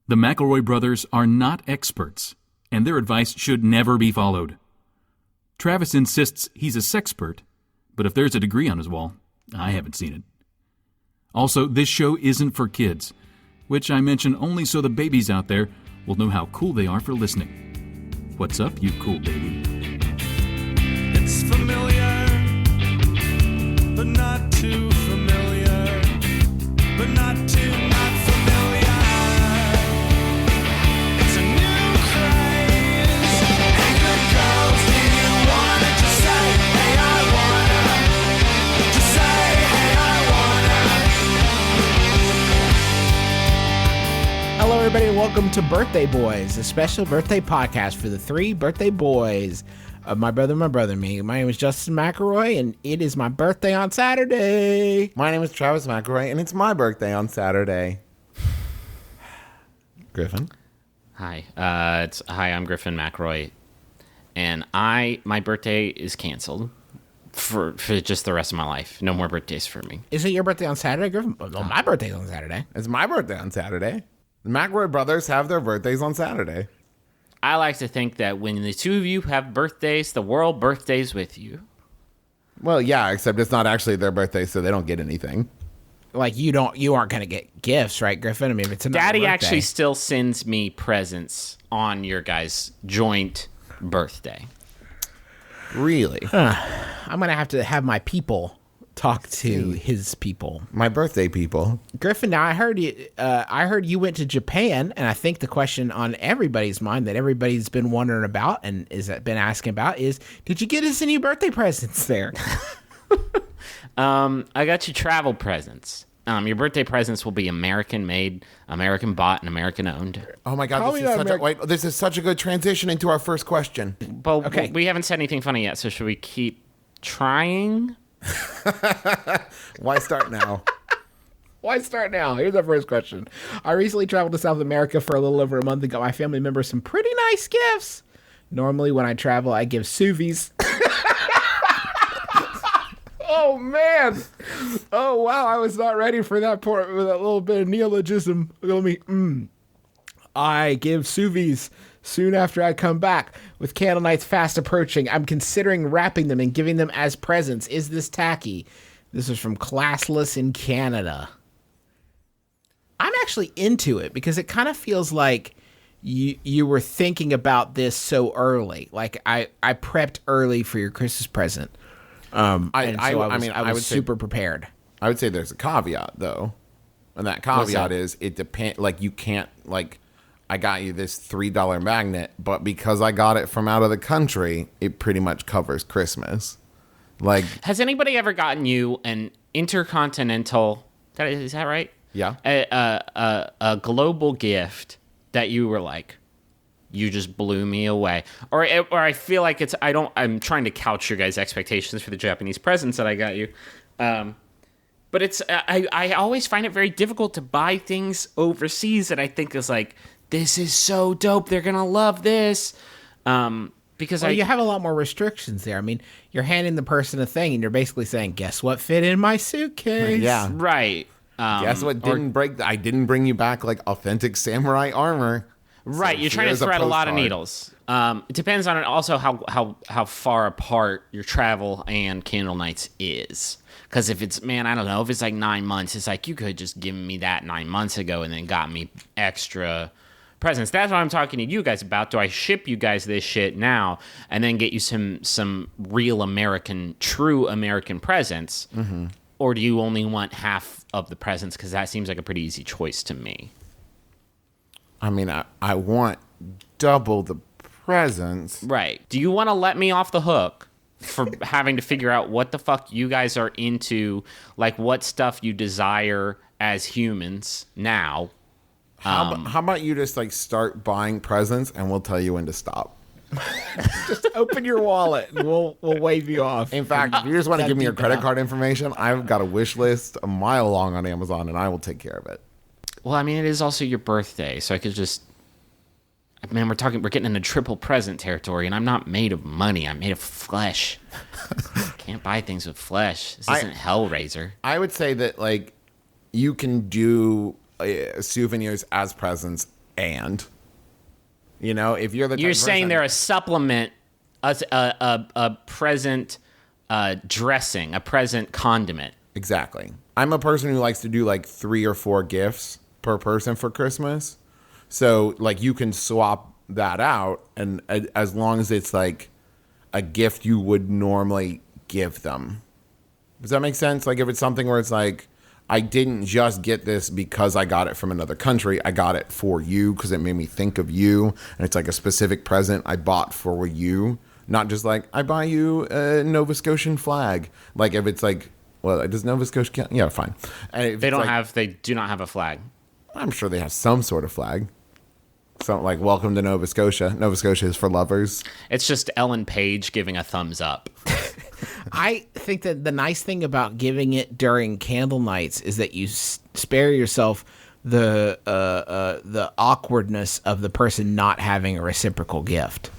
The McElroy brothers are not experts, and their advice should never be followed. Travis insists he's a sexpert, but if there's a degree on his wall, I haven't seen it. Also, this show isn't for kids, which I mention only so the babies out there will know how cool they are for listening. What's up, you cool baby? It's familiar, but not too familiar, but not too not familiar. It's a new craze. Hey, good girls, do you wanna just say, hey, I wanna? Just say, hey, I wanna. Hello, everybody, and welcome to Birthday Boys, a special birthday podcast for the three birthday boys of my brother, and me. My name is Justin McElroy, and it is my birthday on Saturday. My name is Travis McElroy, and it's my birthday on Saturday. Griffin? Hi, I'm Griffin McElroy, and my birthday is canceled for just the rest of my life. No more birthdays for me. Is it your birthday on Saturday, Griffin? No, my birthday's on Saturday. It's my birthday on Saturday. The McElroy brothers have their birthdays on Saturday. I like to think that when the two of you have birthdays, the world birthdays with you. Well, yeah, except it's not actually their birthday, so they don't get anything. Like, you aren't going to get gifts, right, Griffin? I mean, if it's another Daddy birthday. actually still sends me presents on your guys' joint birthday. Really? I'm going to have my people talk to his people. My birthday people. Griffin, now I heard you went to Japan, and I think the question on everybody's mind that everybody's been wondering about and been asking about is, did you get us any birthday presents there? I got you travel presents. Your birthday presents will be American made, American bought, and American owned. Oh my God, this is such a good transition into our first question. Well, okay. We haven't said anything funny yet, so should we keep trying? Why start now? Why start now? Here's our first question. I recently traveled to South America for a little over a month and got my family members some pretty nice gifts. Normally, when I travel, I give Souvies. Oh, man. Oh, wow. I was not ready for that part with that little bit of neologism. I give Souvies soon after I come back. With candle nights fast approaching, I'm considering wrapping them and giving them as presents. Is this tacky? This is from Classless in Canada. I'm actually into it because it kind of feels like you were thinking about this so early. Like I prepped early for your Christmas present. I was super prepared. I would say there's a caveat, though. And that caveat is it depends. Like, you can't, like, I got you this $3 magnet, but because I got it from out of the country, it pretty much covers Christmas. Like, has anybody ever gotten you an intercontinental? Is that right? Yeah. A global gift that you were like, you just blew me away, or I feel like I'm trying to couch your guys' expectations for the Japanese presents that I got you, but I always find it very difficult to buy things overseas that I think is like, this is so dope, they're gonna love this, because you have a lot more restrictions there. I mean, you're handing the person a thing and you're basically saying, guess what fit in my suitcase? Yeah, right. Guess what didn't break? I didn't bring you back like authentic samurai armor. Right, So you're trying to thread a lot of needles. It depends on also how far apart your travel and candle nights is. Because if it's, I don't know, if it's like 9 months, it's like you could just give me that 9 months ago and then got me extra presents. That's what I'm talking to you guys about. Do I ship you guys this shit now and then get you some real true American presents? Mm-hmm. Or do you only want half of the presents? Because that seems like a pretty easy choice to me. I mean, I want double the presents. Right. Do you want to let me off the hook for having to figure out what the fuck you guys are into, like what stuff you desire as humans now? How about you just like start buying presents and we'll tell you when to stop? Just open your wallet and we'll wave you off. In fact, if you just want to give me your credit card information, I've got a wish list a mile long on Amazon and I will take care of it. Well, I mean, it is also your birthday, so I could just... Man, we're getting into triple present territory, and I'm not made of money. I'm made of flesh. Can't buy things with flesh. This isn't Hellraiser. I would say that, like, you can do souvenirs as presents and if you're the You're type of saying person- they're a supplement, a present dressing, a present condiment. Exactly. I'm a person who likes to do like 3 or 4 gifts per person for Christmas. So like you can swap that out, and as long as it's like a gift you would normally give them. Does that make sense? Like if it's something where it's like, I didn't just get this because I got it from another country. I got it for you because it made me think of you. And it's like a specific present I bought for you. Not just like, I buy you a Nova Scotian flag. Like if it's like, well, does Nova Scotia count? Yeah, fine. And if They it's don't like- they do not have a flag. I'm sure they have some sort of flag. Something like, welcome to Nova Scotia. Nova Scotia is for lovers. It's just Ellen Page giving a thumbs up. I think that the nice thing about giving it during candle nights is that you spare yourself the awkwardness of the person not having a reciprocal gift.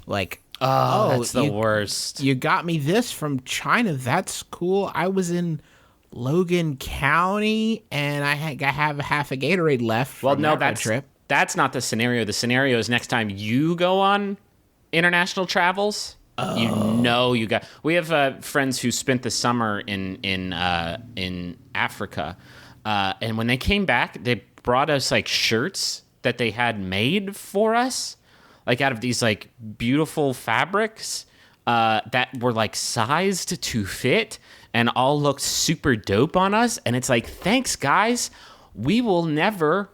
Like, That's the worst. You got me this from China. That's cool. I was in Logan County and I have a half a Gatorade left. Well, from no, that road that's trip. that's not the scenario. The scenario is next time you go on international travels. You got. We have friends who spent the summer in Africa, and when they came back, they brought us like shirts that they had made for us, like out of these like beautiful fabrics that were like sized to fit and all looked super dope on us. And it's like, thanks, guys. We will never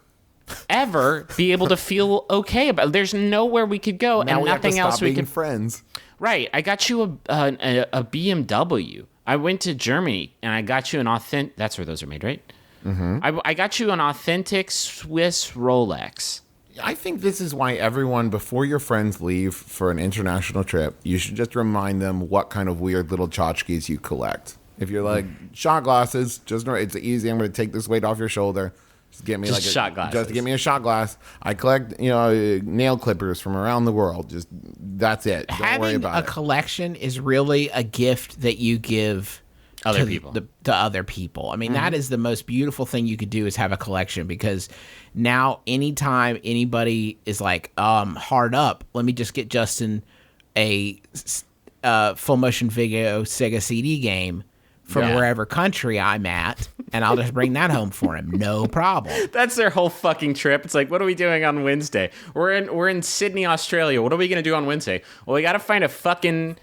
ever be able to feel okay about it. There's nowhere we could go Now and we have to nothing stop else we being could. friends. Right. I got you a BMW. I went to Germany and I got you an authentic. That's where those are made, right? Mm-hmm. I got you an authentic Swiss Rolex. I think this is why everyone, before your friends leave for an international trip, you should just remind them what kind of weird little tchotchkes you collect. If you're like, shot glasses, just know it's easy. I'm going to take this weight off your shoulder. Just get me Just like shot glasses. Just give me a shot glass. I collect, nail clippers from around the world. Just that's it. Don't worry Having about a it. collection is really a gift that you give Other to people. to other people. I mean, that is the most beautiful thing you could do is have a collection, because now anytime anybody is like, hard up, let me just get Justin a full motion video Sega CD game from Yeah. wherever country I'm at, and I'll just bring that home for him. No problem. That's their whole fucking trip. It's like, what are we doing on Wednesday? We're in Sydney, Australia. What are we gonna do on Wednesday? Well, we gotta find a fucking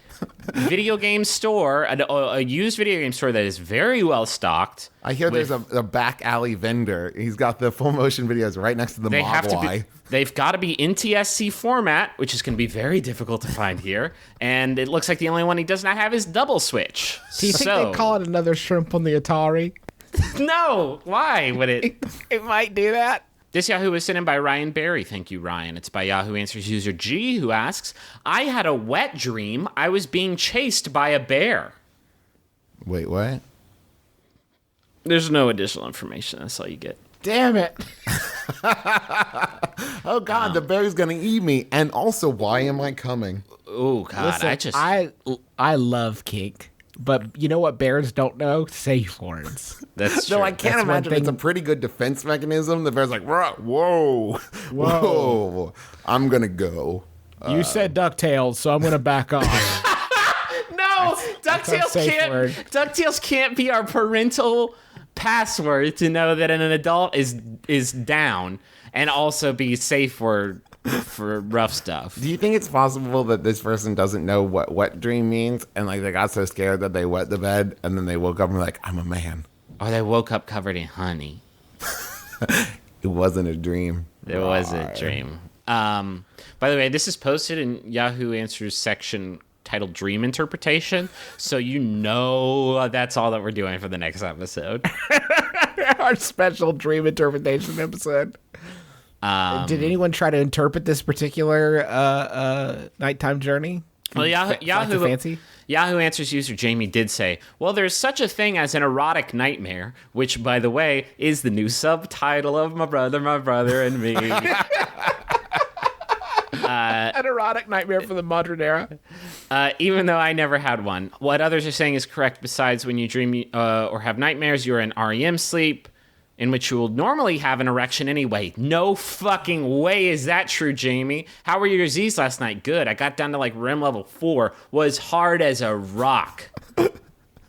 video game store, a used video game store that is very well stocked. I hear there's a back alley vendor. He's got the full motion videos right next to the They have to Mogwai. be. They've got to be NTSC format, which is going to be very difficult to find here. And it looks like the only one he does not have is double switch. Do you think they call it another shrimp on the Atari? No, why would it? It might do that. This Yahoo was sent in by Ryan Berry. Thank you, Ryan. It's by Yahoo Answers user G, who asks, I had a wet dream. I was being chased by a bear. Wait, what? There's no additional information. That's all you get. Damn it. Oh God, the bear's gonna eat me. And also, why am I coming? Oh, God. Listen, I love kink, but you know what bears don't know? Safe words. That's true. No, I can't That's one imagine it's a thing- pretty good defense mechanism. The bear's like, whoa, I'm gonna go. You said DuckTales, so I'm going to back off. No, that's our DuckTales safe can't. word. DuckTales can't be our parental password to know that an adult is down, and also be safe word for rough stuff. Do you think it's possible that this person doesn't know what wet dream means, and like they got so scared that they wet the bed, and then they woke up and were like, I'm a man. Or they woke up covered in honey. It wasn't a dream. It was a dream. By the way, this is posted in Yahoo Answers section titled Dream Interpretation, so you know that's all that we're doing for the next episode. Our special dream interpretation episode. Did anyone try to interpret this particular nighttime journey? Well, Yahoo Fancy? Yahoo Answers user Jamie did say, well, there's such a thing as an erotic nightmare, which, by the way, is the new subtitle of My Brother, and Me. An erotic nightmare for the modern era. Even though I never had one. What others are saying is correct. Besides, when you dream or have nightmares, you're in REM sleep. in which you will normally have an erection anyway. No fucking way is that true, Jamie. How were your Z's last night? Good. I got down to like rim level 4. Was hard as a rock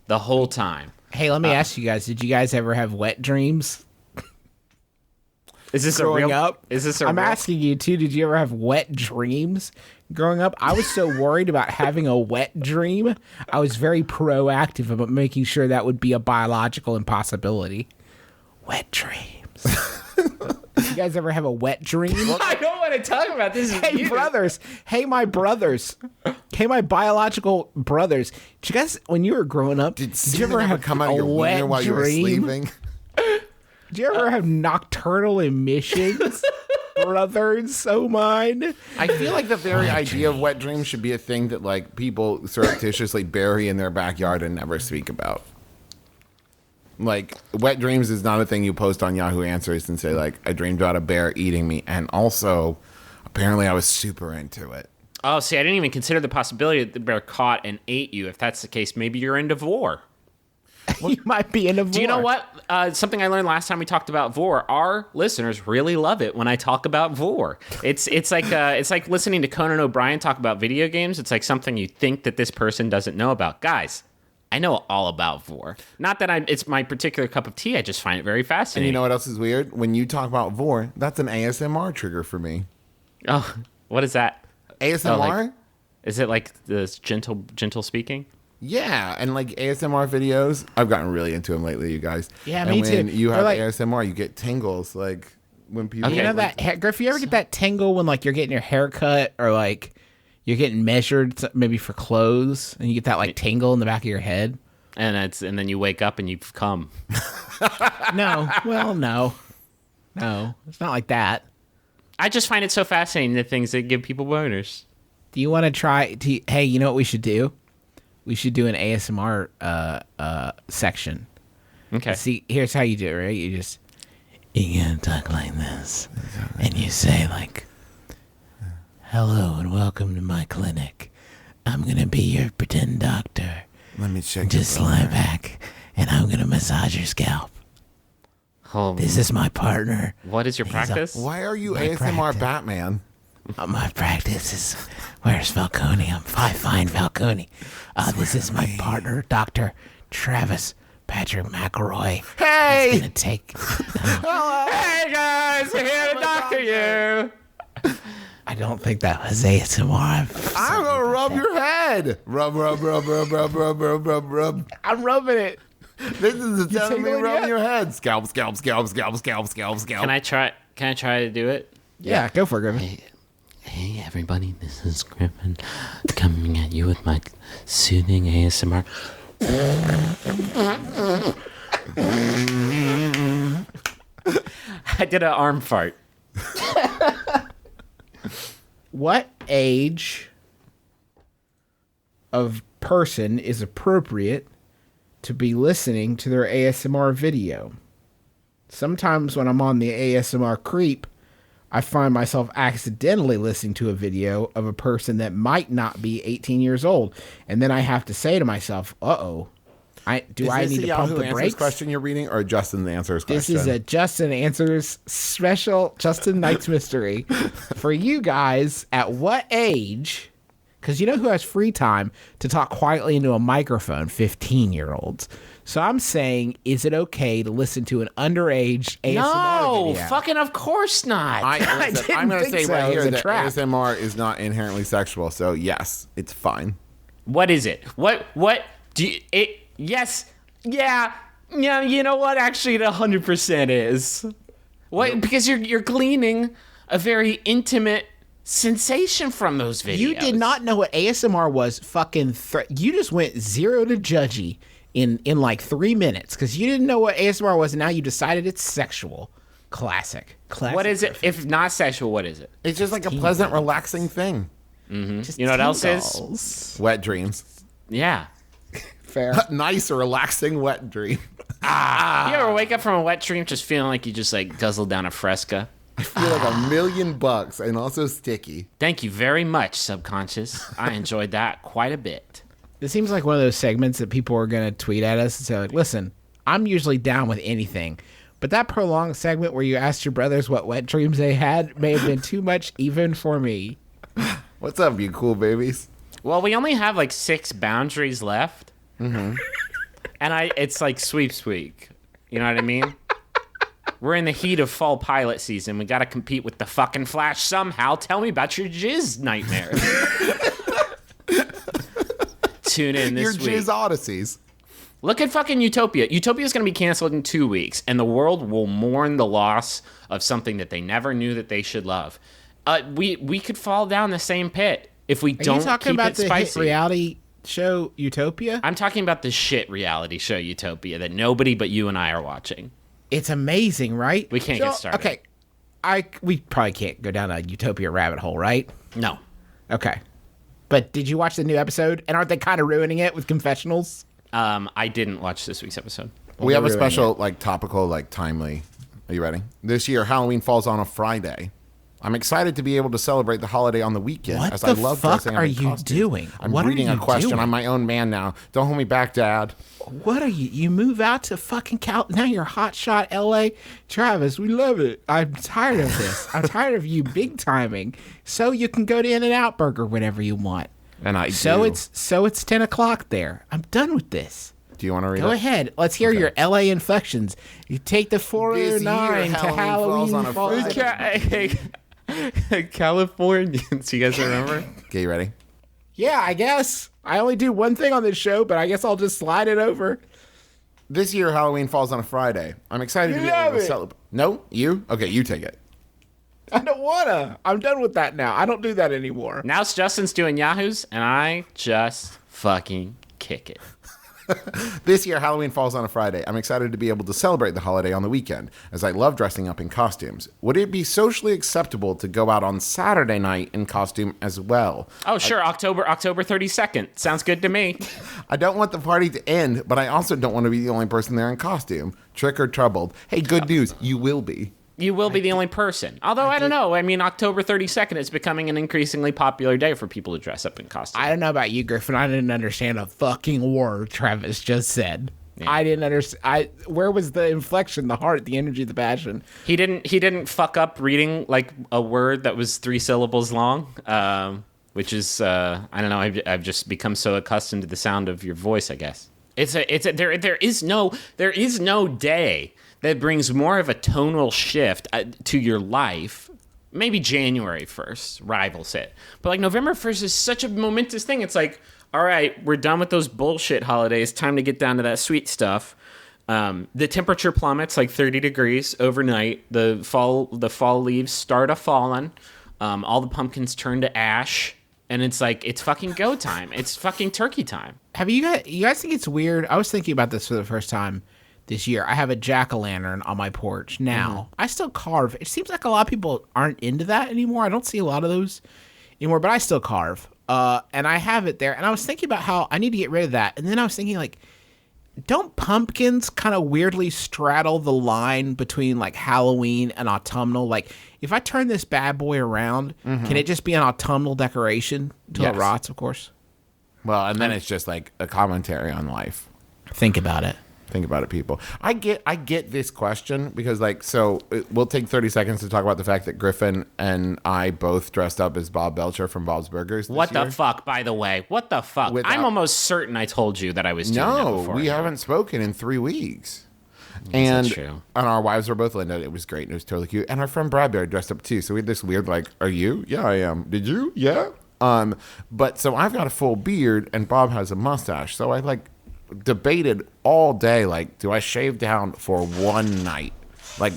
the whole time. Hey, let me ask you guys, did you guys ever have wet dreams? Is this Growing a real? up? Is this a I'm real? asking you too, did you ever have wet dreams growing up? I was so worried about having a wet dream. I was very proactive about making sure that would be a biological impossibility. Wet dreams. You guys ever have a wet dream? I don't want to talk about this. Hey, brothers. Hey, my brothers. Hey, my biological brothers. Did you guys, when you were growing up, Did you semen ever ever have come out a of your wet wiener while you were dream? sleeping? Did you ever have nocturnal emissions? Brothers, oh mine. I feel like the very idea of wet dreams should be a thing that like people surreptitiously bury in their backyard and never speak about. Like, wet dreams is not a thing you post on Yahoo Answers and say, like, I dreamed about a bear eating me. And also, apparently I was super into it. Oh, see, I didn't even consider the possibility that the bear caught and ate you. If that's the case, maybe you're into vor. You might be in a Do you know what? Something I learned last time we talked about vor. Our listeners really love it when I talk about vor. It's like listening to Conan O'Brien talk about video games. It's like something you think that this person doesn't know about. Guys, I know all about vor. Not that it's my particular cup of tea. I just find it very And fascinating. you know what else is weird? When you talk about vor, that's an ASMR trigger for me. Oh, what is that? ASMR? Oh, like, is it like this gentle speaking? Yeah, and like ASMR videos. I've gotten really into them lately, you guys. Yeah, and me when too. you They're have like- ASMR, you get tingles. Like when people. You know that, Griff, you ever get that tingle when like you're getting your hair cut or like you're getting measured maybe for clothes and you get that like tingle in the back of your head? And then you wake up and you've come. No. Well, no. No. It's not like that. I just find it so fascinating, the things that give people boners. Do you want to try hey, you know what we should do? We should do an ASMR section. Okay. See, here's how you do it, right? You gotta talk like this. And you say like, hello and welcome to my clinic. I'm gonna be your pretend doctor. Let me check. Just lie back and I'm gonna massage your scalp. Oh, This is my partner. what is your practice? Why are you My ASMR practice. Batman? My practice is, where's Falcone? I'm fine Falcone. This is my partner, Dr. Travis Patrick McElroy. Hey! He's gonna take. Hey guys, we're here to doctor you. I don't think that was ASMR. I'm gonna rub your head. Rub. I'm rubbing it. This is the sound of me tingling rubbing yet? your head. Scalp. Can I try to do it? Yeah, go for it, Griffin. Hey everybody, this is Griffin coming at you with my soothing ASMR. I did an arm fart. What age of person is appropriate to be listening to their ASMR video? Sometimes when I'm on the ASMR creep, I find myself accidentally listening to a video of a person that might not be 18 years old. And then I have to say to myself, uh-oh, I Is this need a to pump Yahoo the Answers brakes? question you're reading or Justin Answers This question? is a Justin Answers special Justin Knight's mystery for you guys. At what age? Because you know who has free time to talk quietly into a microphone? 15-year-olds. So I'm saying, is it okay to listen to an underage ASMR No, video? fucking of course not. didn't I'm going to think say so. right It was here a that trap. ASMR is not inherently sexual. So yes, it's fine. What is it? What do you, it? Yes, yeah. You know what? Actually, it 100% is. What? Because you're gleaning a very intimate sensation from those videos. You did not know what ASMR was. Fucking, you just went 0 to judgy in like 3 minutes because you didn't know what ASMR was, and now you decided it's sexual. Classic. What is it? If not sexual, what is it? It's just like a pleasant, relaxing thing. Just You know what else tingles. Wet dreams. Yeah. Fair. Nice, relaxing wet dream. You ever wake up from a wet dream just feeling like you just like guzzled down a Fresca? I feel like $1,000,000 and also sticky. Thank you very much, subconscious. I enjoyed that quite a bit. It seems like one of those segments that people are going to tweet at us and say, like, listen, I'm usually down with anything, but that prolonged segment where you asked your brothers what wet dreams they had may have been too much even for me. What's up, you cool babies? Well, we only have like 6 boundaries left. Mm-hmm. And it's like sweeps week. You know what I mean? We're in the heat of fall pilot season. We got to compete with the fucking Flash somehow. Tell me about your jizz nightmares. Tune in this Your week. jizz odysseys. Look at fucking Utopia. Utopia's going to be canceled in 2 weeks, and the world will mourn the loss of something that they never knew that they should love. We could fall down the same pit if we Are don't you talking keep about it the hit spicy. reality show Utopia? I'm talking about the shit reality show Utopia that nobody but you and I are watching. It's amazing, right? We can't get started. Okay, we probably can't go down a Utopia rabbit hole, right? No. Okay. But did you watch the new episode? And aren't they kind of ruining it with confessionals? I didn't watch this week's episode. We have a ruining special, like, topical, like, timely. Are you ready? This year, Halloween falls on a Friday. I'm excited to be able to celebrate the holiday on the weekend. What as the I love fuck dressing up are in you costumes. doing? I'm What are reading a you question. doing? I'm my own man now. Don't hold me back, Dad. What are you? You move out to fucking now you're hotshot LA. Travis, we love it. I'm tired of this. I'm tired of you big timing. So you can go to In-N-Out Burger whenever you want. And I So do. it's 10 o'clock there. I'm done with this. Do you want to read Go it? ahead. Let's hear your LA inflections. You take the 409 to Halloween falls on Halloween a Friday. Californians, you guys remember? Okay, you ready? Yeah, I guess. I only do one thing on this show, but I guess I'll just slide it over. This year, Halloween falls on a Friday. I'm excited to be Love able to it. celebrate. No? You? Okay, you take it. I don't wanna. I'm done with that now. I don't do that anymore. Now it's Justin's doing Yahoos, and I just fucking kick it. This year, Halloween falls on a Friday. I'm excited to be able to celebrate the holiday on the weekend, as I love dressing up in costumes. Would it be socially acceptable to go out on Saturday night in costume as well? Oh, sure. October 32nd. Sounds good to me. I don't want the party to end, but I also don't want to be the only person there in costume. Trick or troubled. Hey, good news. You will be. You will be the only person. Although, I don't know. I mean, October 32nd is becoming an increasingly popular day for people to dress up in costume. I don't know about you, Griffin. I didn't understand a fucking word Travis just said. Yeah. I didn't understand. Where was the inflection, the heart, the energy, the passion? He didn't fuck up reading like a word that was 3 syllables long, which is I don't know. I've just become so accustomed to the sound of your voice. I guess there is no day that brings more of a tonal shift to your life. Maybe January 1st rivals it, but like November 1st is such a momentous thing. It's like, all right, we're done with those bullshit holidays. Time to get down to that sweet stuff. The temperature plummets like 30 degrees overnight. The fall leaves start a falling. All the pumpkins turn to ash, and it's like it's fucking go time. It's fucking turkey time. Have you guys think it's weird? I was thinking about this for the first time this year. I have a jack-o'-lantern on my porch now. I still carve. It seems like a lot of people aren't into that anymore. I don't see a lot of those anymore, but I still carve. And I have it there. And I was thinking about how I need to get rid of that. And then I was thinking, like, don't pumpkins kind of weirdly straddle the line between, like, Halloween and autumnal? Like, if I turn this bad boy around, can it just be an autumnal decoration until Yes. it rots, of course? Well, and then it's just like a commentary on life. Think about it. Think about it, people. I get this question because, like, so we'll take 30 seconds to talk about the fact that Griffin and I both dressed up as Bob Belcher from Bob's Burgers. What the fuck, by the way? What the fuck? Without- I'm almost certain I told you that I was doing that No, before. we haven't spoken in 3 weeks. And true? And our wives were both Linda. It was great. And it was totally cute. And our friend Bradbury dressed up too. So we had this weird, like, are you? Yeah, I am. Did you? Yeah. But so I've got a full beard and Bob has a mustache. So I like debated all day, like, do I shave down for one night? Like,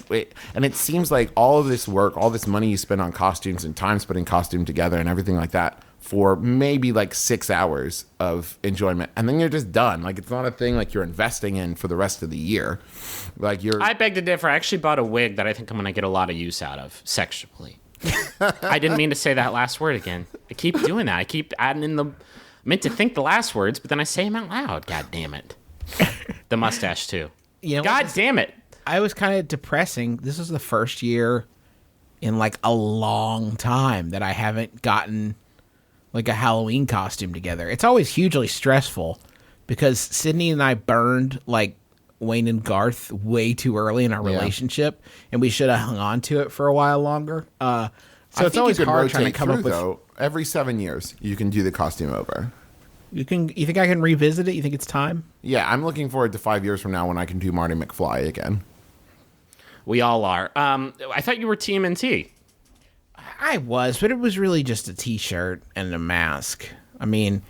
and it seems like all of this work, all this money you spend on costumes and time putting costume together and everything like that for maybe like 6 hours of enjoyment, and then you're just done. Like, it's not a thing like you're investing in for the rest of the year. Like, I beg to differ. I actually bought a wig that I think I'm going to get a lot of use out of sexually. I didn't mean to say that last word again. I keep doing that. I keep adding in meant to think the last words, but then I say them out loud. God damn it. The mustache, too. You know, God damn it. I was kind of depressing. This was the first year in like a long time that I haven't gotten like a Halloween costume together. It's always hugely stressful because Sydney and I burned like Wayne and Garth way too early in our relationship, and we should have hung on to it for a while longer. So it's always hard trying to come up with. Though, every 7 years, you can do the costume over. You think I can revisit it? You think it's time? Yeah, I'm looking forward to 5 years from now when I can do Marty McFly again. We all are. I thought you were TMNT. I was, but it was really just a t-shirt and a mask. I mean,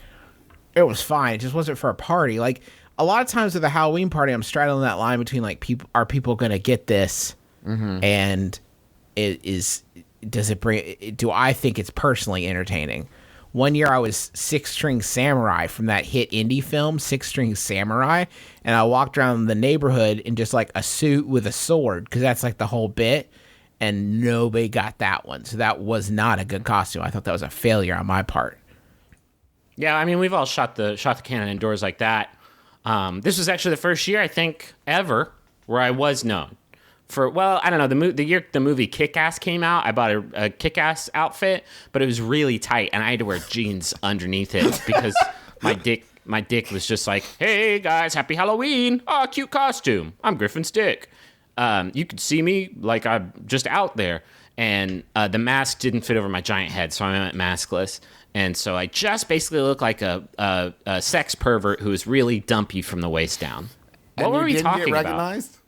it was fine. It just wasn't for a party. Like, a lot of times at the Halloween party, I'm straddling that line between, like, are people going to get this? And do I think it's personally entertaining? One year I was Six String Samurai from that hit indie film, Six String Samurai, and I walked around the neighborhood in just, like, a suit with a sword, because that's, like, the whole bit. And nobody got that one. So that was not a good costume. I thought that was a failure on my part. Yeah, I mean, we've all shot the cannon indoors like that. This was actually the first year, I think, ever where I was known for, well, I don't know, the year the movie Kick-Ass came out, I bought a Kick-Ass outfit, but it was really tight, and I had to wear jeans underneath it because my dick was just like, hey, guys, happy Halloween. Oh, cute costume. I'm Griffin's dick. You could see me like I'm just out there. And the mask didn't fit over my giant head, so I went maskless. And so I just basically look like a sex pervert who is really dumpy from from down. What were we talking get recognized? about?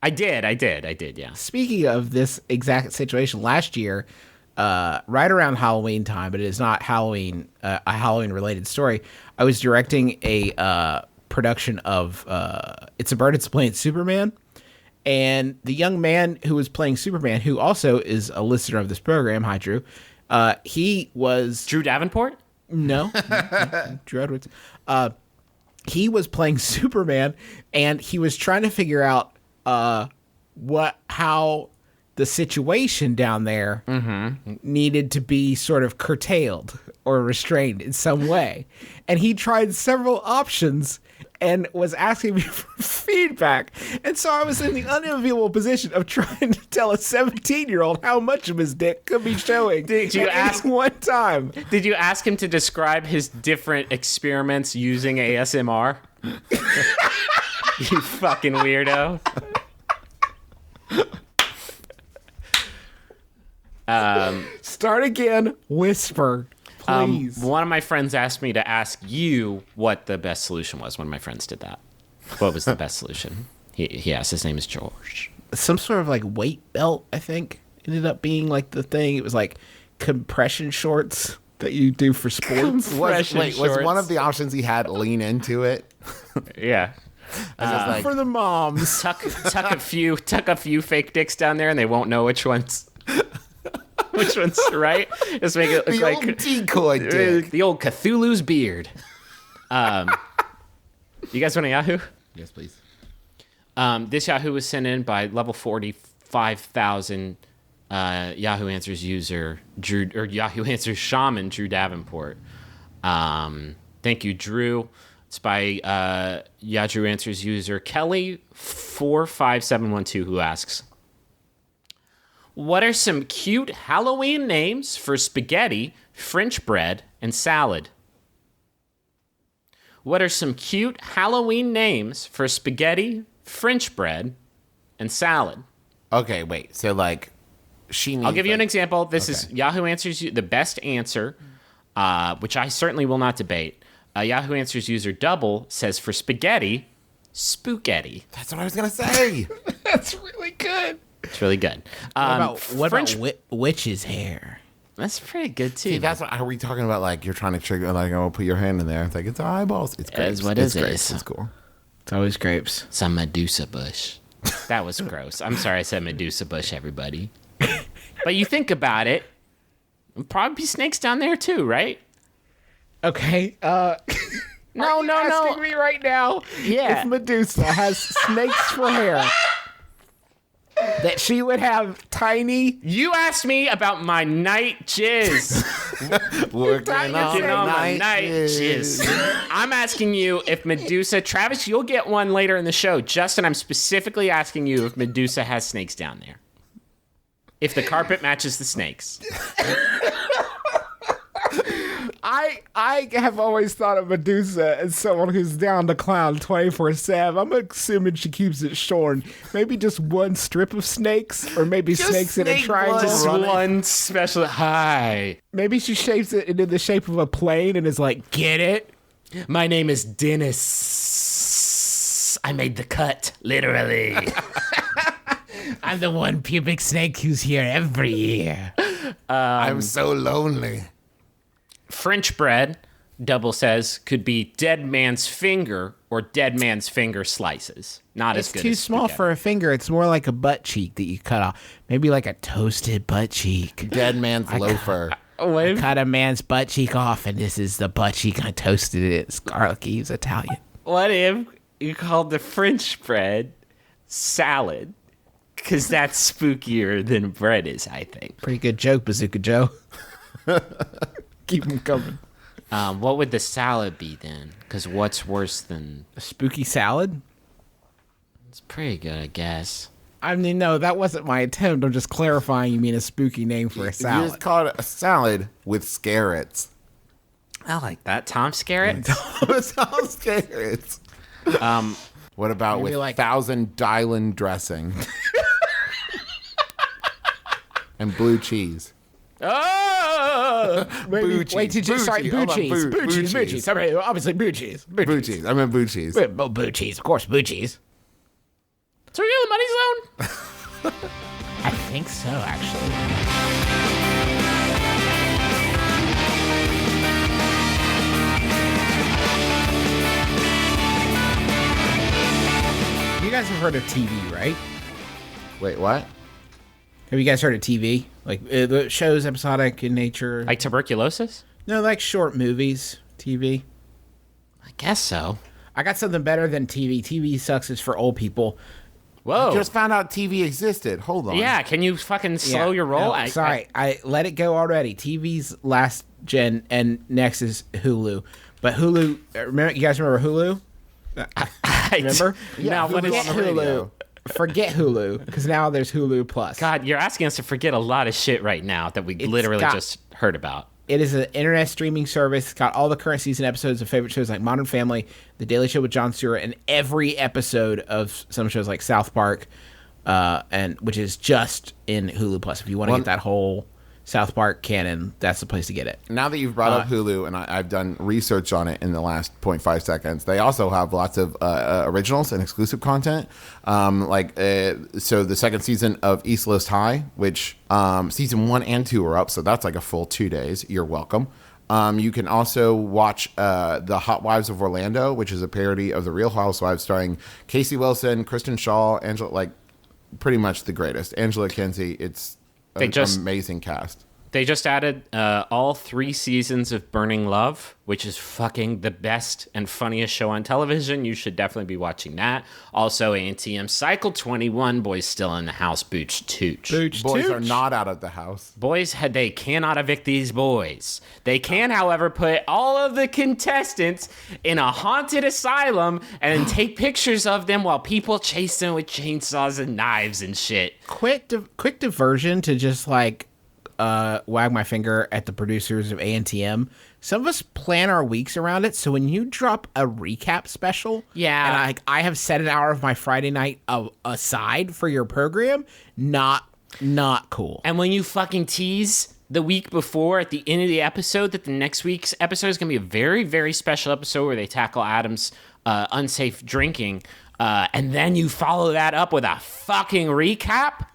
I did, yeah. Speaking of this exact situation, last year, right around Halloween time, but it is not Halloween, a Halloween-related story, I was directing a production of It's a Bird, It's a Plane, It's Superman. And the young man who was playing Superman, who also is a listener of this program, hi, Drew, he was... Drew Davenport? No. Drew Edwards. He was playing Superman, and he was trying to figure out how the situation down there needed to be sort of curtailed or restrained in some way. And he tried several options and was asking me for feedback. And so I was in the unenviable position of trying to tell a 17-year-old how much of his dick could be showing. Did you ask one time? Did you ask him to describe his different experiments using ASMR? You fucking weirdo. Start again. Whisper. Please. One of my friends asked me to ask you what the best solution was. One of my friends did that. What was the best solution? He asked. His name is George. Some sort of like weight belt, I think, ended up being like the thing. It was like compression shorts that you do for sports. Was one of the options he had lean into it? Yeah. For the moms. Tuck a few fake dicks down there, and they won't know which one's right. Just make it look the like old decoy dick. The old Cthulhu's beard. You guys want a Yahoo? Yes, please. This Yahoo was sent in by level 45,000 Yahoo Answers user Drew, or Yahoo Answers shaman Drew Davenport. Thank you, Drew. It's by Yahoo Answers user Kelly 45712, who asks, what are some cute Halloween names for spaghetti, French bread, and salad? What are some cute Halloween names for spaghetti, French bread, and salad? Okay, wait. So, like, she needs... I'll give you an example. This is Yahoo Answers, the best answer, which I certainly will not debate. Yahoo Answers user Double says for spaghetti, Spooketti. That's what I was going to say. That's really good. It's really good. What about witch's hair? That's pretty good, too. See, that's what... Are we talking about, like, you're trying to trigger, like, oh, put your hand in there. It's like, it's eyeballs. It's grapes. It's what it grapes. is. It's cool. It's always grapes. Some Medusa bush. That was gross. I'm sorry I said Medusa bush, everybody. But you think about it, there'll probably be snakes down there, too, right? Okay, No. asking me right now if Medusa has snakes for hair, that she would have tiny... You asked me about my night jizz. Working on my night jizz. I'm asking you if Medusa... Travis, you'll get one later in the show. Justin, I'm specifically asking you if Medusa has snakes down there. If the carpet matches the snakes. I have always thought of Medusa as someone who's down to clown 24/7. I'm assuming she keeps it short. Maybe just one strip of snakes, or maybe snakes in a snake triangle. blood. Just one special. Hi. Maybe she shapes it into the shape of a plane and is like, get it? My name is Dennis. I made the cut, literally. I'm the one pubic snake who's here every year. I'm so lonely. French bread, Double says, could be dead man's finger or dead man's finger slices. Not It's as good too as small spaghetti. for a finger. It's more like a butt cheek that you cut off. Maybe like a toasted butt cheek. Dead man's loafer. I cut a man's butt cheek off, and this is the butt cheek. I toasted it. It's garlic. He's Italian. What if you called the French bread salad? Because that's spookier than bread is, I think. Pretty good joke, Bazooka Joe. Keep them coming. What would the salad be then? Because what's worse than... A spooky salad? It's pretty good, I guess. I mean, no, that wasn't my attempt. I'm just clarifying you mean a spooky name for a You just salad. call it a salad with scarrots. I like that. Tom Skerritt? It's all scarrots. What about Maybe with like- Thousand Island dressing? And blue cheese. Oh! Maybe, cheese, wait, did you blue sorry, cheese. blue Hold on, cheese, blue blue cheese, blue cheese. cheese. I mean, obviously blue cheese, Blue cheese. I meant blue cheese. Blue cheese, of course, blue cheese. So we're in the money zone? I think so, actually. You guys have heard of TV, right? Wait, what? Have you guys heard of TV? Like the shows episodic in nature? Like tuberculosis? No, like short movies, TV. I guess so. I got something better than TV. TV sucks. It's for old people. Whoa. Just found out TV existed. Hold on. Yeah, can you fucking slow Yeah, your roll? no, sorry, I let it go already. TV's last gen, and next is Hulu. But Hulu, remember? You guys remember Hulu? Remember? Now, what is... Hulu's on the radio. Forget Hulu, because now there's Hulu Plus. God, you're asking us to forget a lot of shit right now that we literally got- just heard about. It is an internet streaming service. It's got all the current season episodes of favorite shows like Modern Family, The Daily Show with Jon Stewart, and every episode of some shows like South Park, and which is just in Hulu Plus. If you want to get that whole South Park canon, that's the place to get it. Now that you've brought up Hulu, and I've done research on it in the last 0.5 seconds, they also have lots of originals and exclusive content. So the second season of East Coast High, which season 1 and 2 are up, so that's like a full 2 days. You're welcome. You can also watch The Hot Wives of Orlando, which is a parody of The Real Housewives starring Casey Wilson, Kristen Shaw, Angela, like pretty much the greatest. Angela Kinsey. It's an amazing cast. They just added all 3 seasons of Burning Love, which is fucking the best and funniest show on television. You should definitely be watching that. Also, ANTM Cycle 21, Boys Still in the House, Booch Tooch. Boys are not out of the house. They cannot evict these boys. They can, however, put all of the contestants in a haunted asylum and take pictures of them while people chase them with chainsaws and knives and shit. Quick diversion to just like wag my finger at the producers of ANTM. Some of us plan our weeks around it, so when you drop a recap special, Yeah. and I have set an hour of my Friday night aside for your program, not cool. And when you fucking tease the week before at the end of the episode that the next week's episode is going to be a very, very special episode where they tackle Adam's unsafe drinking, and then you follow that up with a fucking recap.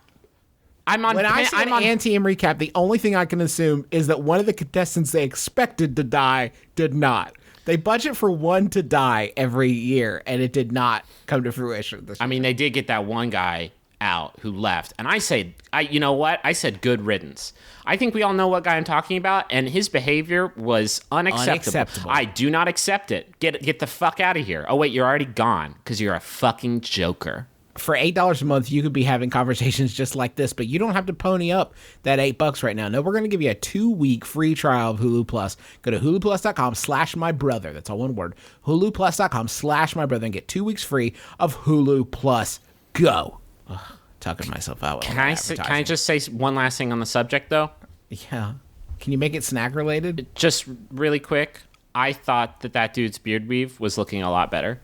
When I see an ANTM recap, the only thing I can assume is that one of the contestants they expected to die did not. They budget for one to die every year, and it did not come to fruition this year. they did get that one guy out who left. And I said, you know what? I said good riddance. I think we all know what guy I'm talking about, and his behavior was unacceptable. I do not accept it. Get the fuck out of here. Oh, wait, you're already gone because you're a fucking joker. For $8 a month, you could be having conversations just like this, but you don't have to pony up that $8 right now. No, we're going to give you a 2-week free trial of Hulu Plus. Go to huluplus.com/mybrother. That's all one word. huluplus.com/mybrother and get 2 weeks free of Hulu Plus. Go. Ugh, talking myself out. Can I just say one last thing on the subject, though? Yeah. Can you make it snack related? Just really quick, I thought that dude's beard weave was looking a lot better.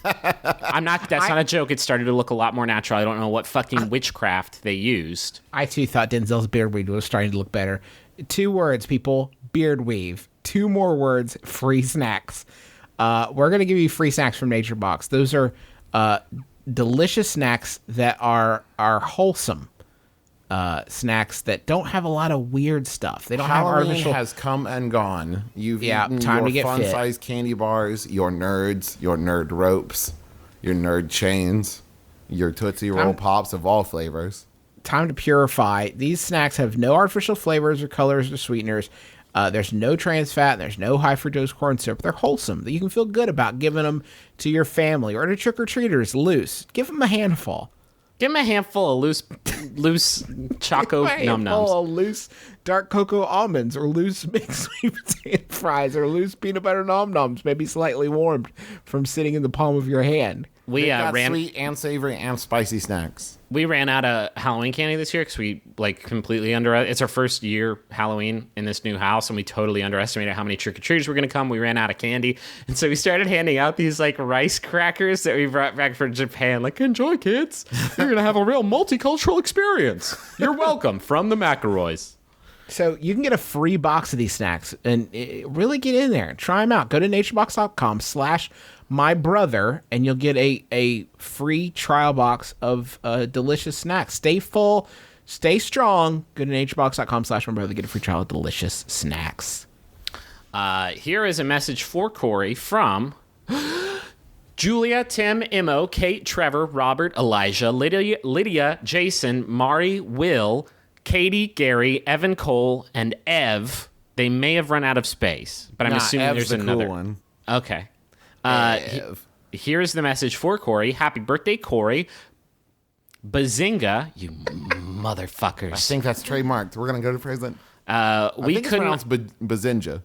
That's not a joke. It started to look a lot more natural. I don't know what fucking witchcraft they used. I too thought Denzel's beard weave was starting to look better. 2 words, people. Beard weave. 2 more words. Free snacks. We're gonna give you free snacks from Nature Box. Those are delicious snacks that are wholesome. Snacks that don't have a lot of weird stuff. They don't have Halloween artificial. has come and gone. You've eaten time your to get fit. fun-sized candy bars, your nerds, your nerd ropes, your nerd chains, your Tootsie Roll Pops of all flavors. Time to purify. These snacks have no artificial flavors or colors or sweeteners. There's no trans fat. There's no high fructose corn syrup. They're wholesome. That you can feel good about giving them to your family or to trick-or-treaters loose. Give them a handful. Give him a handful of loose choco num nums. Of loose dark cocoa almonds or loose mixed sweet potato fries or loose peanut butter nom noms, maybe slightly warmed from sitting in the palm of your hand. We They've got ran sweet and savory and spicy snacks. We ran out of Halloween candy this year because we completely it's our first year Halloween in this new house, and we totally underestimated how many trick-or-treaters were going to come. We ran out of candy, and so we started handing out these rice crackers that we brought back from Japan. Enjoy, kids. You're going to have a real multicultural experience. You're welcome from the McElroys. So you can get a free box of these snacks and really get in there and try them out. Go to naturebox.com/mybrother and you'll get a free trial box of delicious snacks. Stay full, stay strong. Go to naturebox.com/mybrother. Get a free trial of delicious snacks. Here is a message for Corey from Julia, Tim, Imo, Kate, Trevor, Robert, Elijah, Lydia, Jason, Mari, Will, Katie, Gary, Evan Cole, and Ev. They may have run out of space, but I'm assuming Ev's there's the another cool one. Okay. Ev. Here's the message for Corey. Happy birthday, Corey. Bazinga, you motherfuckers. I think that's trademarked. We're gonna go to prison. We I think it's couldn't. pronounced Bazinga.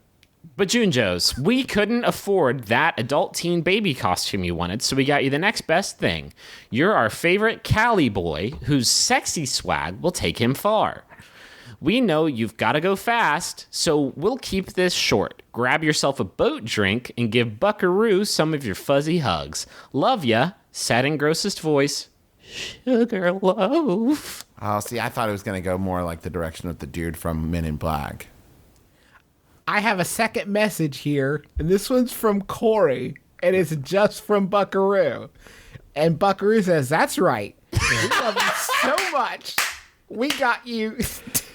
Bajunjos, we couldn't afford that adult teen baby costume you wanted, so we got you the next best thing. You're our favorite Cali boy, whose sexy swag will take him far. We know you've got to go fast, so we'll keep this short. Grab yourself a boat drink and give Buckaroo some of your fuzzy hugs. Love ya. Sad and grossest voice, Sugar Loaf. Oh, see, I thought it was gonna go more like the direction of the dude from Men in Black. I have a second message here, and this one's from Corey, and it's just from Buckaroo. And Buckaroo says, that's right. We love you so much. We got you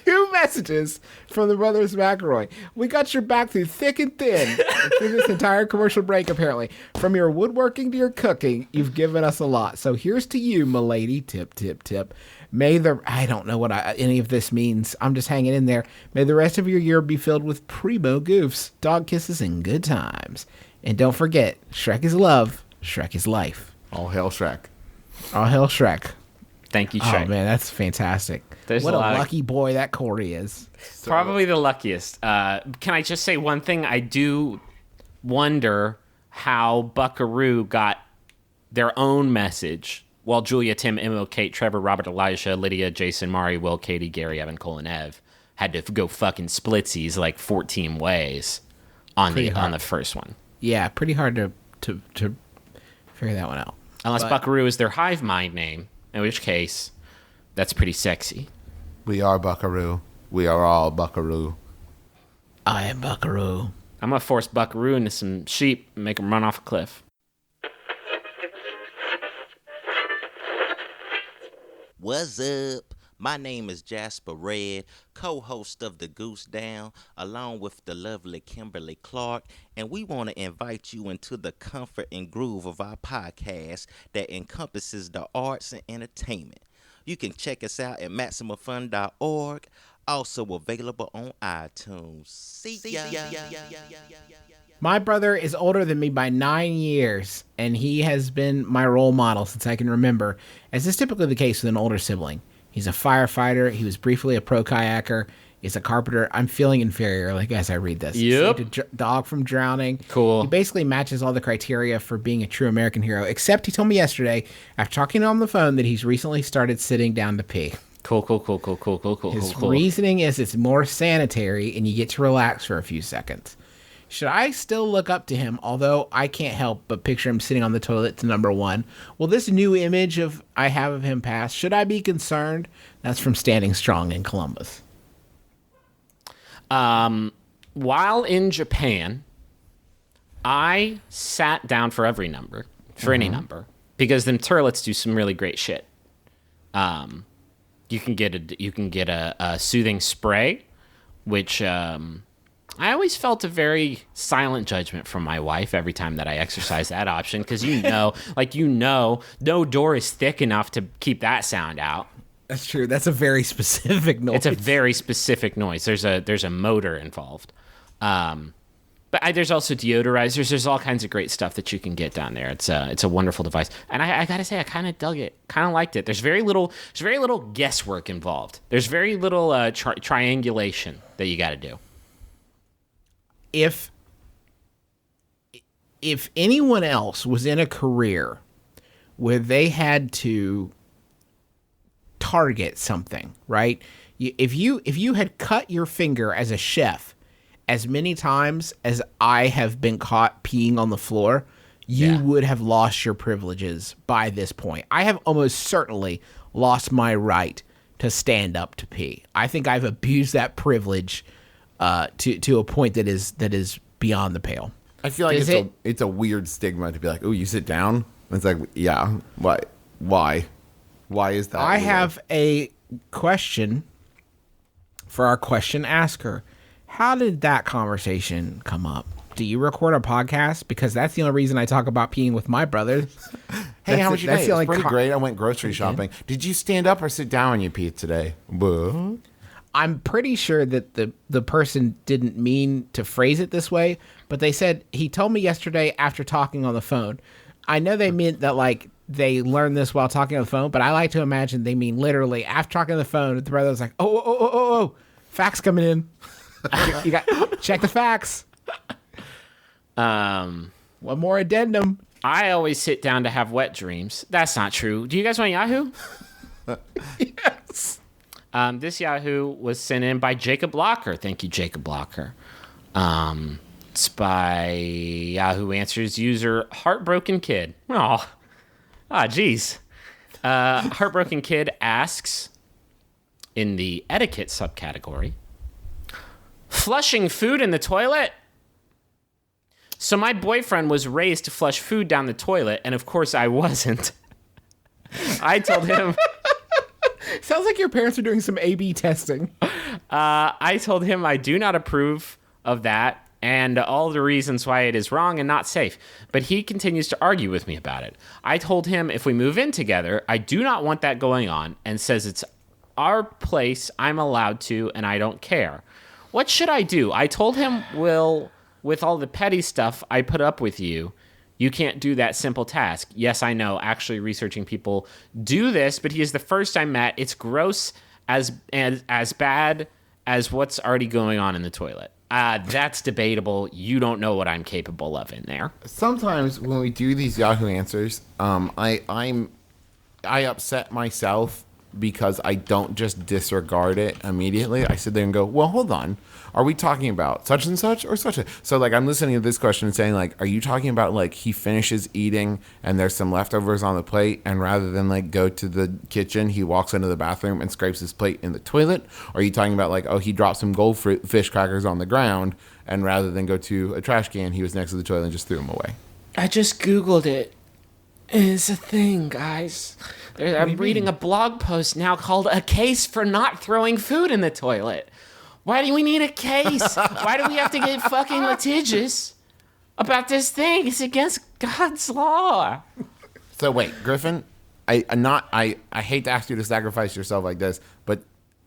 2 messages from the Brothers McElroy. We got your back through thick and thin through this entire commercial break, apparently. From your woodworking to your cooking, you've given us a lot. So here's to you, m'lady. Tip, tip, tip. I don't know what any of this means. I'm just hanging in there. May the rest of your year be filled with primo goofs, dog kisses, and good times. And don't forget, Shrek is love, Shrek is life. All hail Shrek. All hail Shrek. Thank you, Shrek. Oh, man, that's fantastic. There's what a a lot of- lucky boy that Corey is. Probably the luckiest. Can I just say one thing? I do wonder how Buckaroo got their own message while Julia, Tim, Imo, Kate, Trevor, Robert, Elijah, Lydia, Jason, Mari, Will, Katie, Gary, Evan, Cole, and Ev had to go fucking splitsies 14 ways on the first one. Yeah, pretty hard to figure that one out. Unless Buckaroo is their hive mind name, in which case that's pretty sexy. We are Buckaroo. We are all Buckaroo. I am Buckaroo. I'm gonna force Buckaroo into some sheep and make him run off a cliff. What's up? My name is Jasper Red, co-host of The Goose Down, along with the lovely Kimberly Clark, and we want to invite you into the comfort and groove of our podcast that encompasses the arts and entertainment. You can check us out at MaximumFun.org, also available on iTunes. See ya. My brother is older than me by 9 years, and he has been my role model since I can remember, as is typically the case with an older sibling. He's a firefighter. He was briefly a pro kayaker. He's a carpenter. I'm feeling inferior, as I read this. Yep. Saved a dog from drowning. Cool. He basically matches all the criteria for being a true American hero, except he told me yesterday, after talking to him on the phone, that he's recently started sitting down to pee. Cool. His reasoning is it's more sanitary and you get to relax for a few seconds. Should I still look up to him, although I can't help but picture him sitting on the toilet to number one? Will this new image I have of him pass? Should I be concerned? That's from Standing Strong in Columbus. While in Japan, I sat down for every number, any number, because them toilets do some really great shit. You can get a soothing spray, which I always felt a very silent judgment from my wife every time that I exercise that option, because no door is thick enough to keep that sound out. That's true. That's a very specific noise. It's a very specific noise. There's a motor involved. But there's also deodorizers. There's all kinds of great stuff that you can get down there. It's a wonderful device, and I gotta say, I kind of dug it. Kind of liked it. There's very little guesswork involved. There's very little triangulation that you got to do. If anyone else was in a career where they had to target something, right? If you had cut your finger as a chef as many times as I have been caught peeing on the floor, you would have lost your privileges by this point. I have almost certainly lost my right to stand up to pee. I think I've abused that privilege to a point that is beyond the pale. I feel like it's a weird stigma to be like, oh, you sit down? It's like, yeah, why? Why is that? I weird? have a question for our question asker. How did that conversation come up? Do you record a podcast? Because that's the only reason I talk about peeing with my brother. Hey, how was your day? It's pretty great. I went grocery shopping. Did you stand up or sit down when you peed today? What? I'm pretty sure that the person didn't mean to phrase it this way, but they said, he told me yesterday after talking on the phone. I know they meant that, like, they learned this while talking on the phone, but I like to imagine they mean literally after talking on the phone, the brother was like, oh, fax coming in. You got check the facts. One more addendum. I always sit down to have wet dreams. That's not true. Do you guys want Yahoo? Yes. This Yahoo was sent in by Jacob Blocker. Thank you, Jacob Blocker. It's by Yahoo Answers user Heartbroken Kid. Geez. Heartbroken Kid asks, in the etiquette subcategory, flushing food in the toilet? So my boyfriend was raised to flush food down the toilet, and of course I wasn't. I told him... Sounds like your parents are doing some A/B testing. I told him I do not approve of that and all the reasons why it is wrong and not safe. But he continues to argue with me about it. I told him if we move in together, I do not want that going on, and says it's our place, I'm allowed to, and I don't care. What should I do? I told him, well, with all the petty stuff I put up with you, you can't do that simple task. Yes, I know. Actually, researching people do this, but he is the first I met. It's gross as bad as what's already going on in the toilet. That's debatable. You don't know what I'm capable of in there. Sometimes when we do these Yahoo Answers, I upset myself because I don't just disregard it immediately. I sit there and go, well, hold on. Are we talking about such and such or such a... So, like, I'm listening to this question and saying, like, are you talking about, like, he finishes eating and there's some leftovers on the plate, and rather than, like, go to the kitchen, he walks into the bathroom and scrapes his plate in the toilet? Or are you talking about, like, oh, he dropped some goldfish crackers on the ground, and rather than go to a trash can, he was next to the toilet and just threw them away? I just Googled it. It's a thing, guys. I'm reading a blog post now called A Case for Not Throwing Food in the Toilet. Why do we need a case? Why do we have to get fucking litigious about this thing? It's against God's law. So wait, Griffin, I hate to ask you to sacrifice yourself like this, but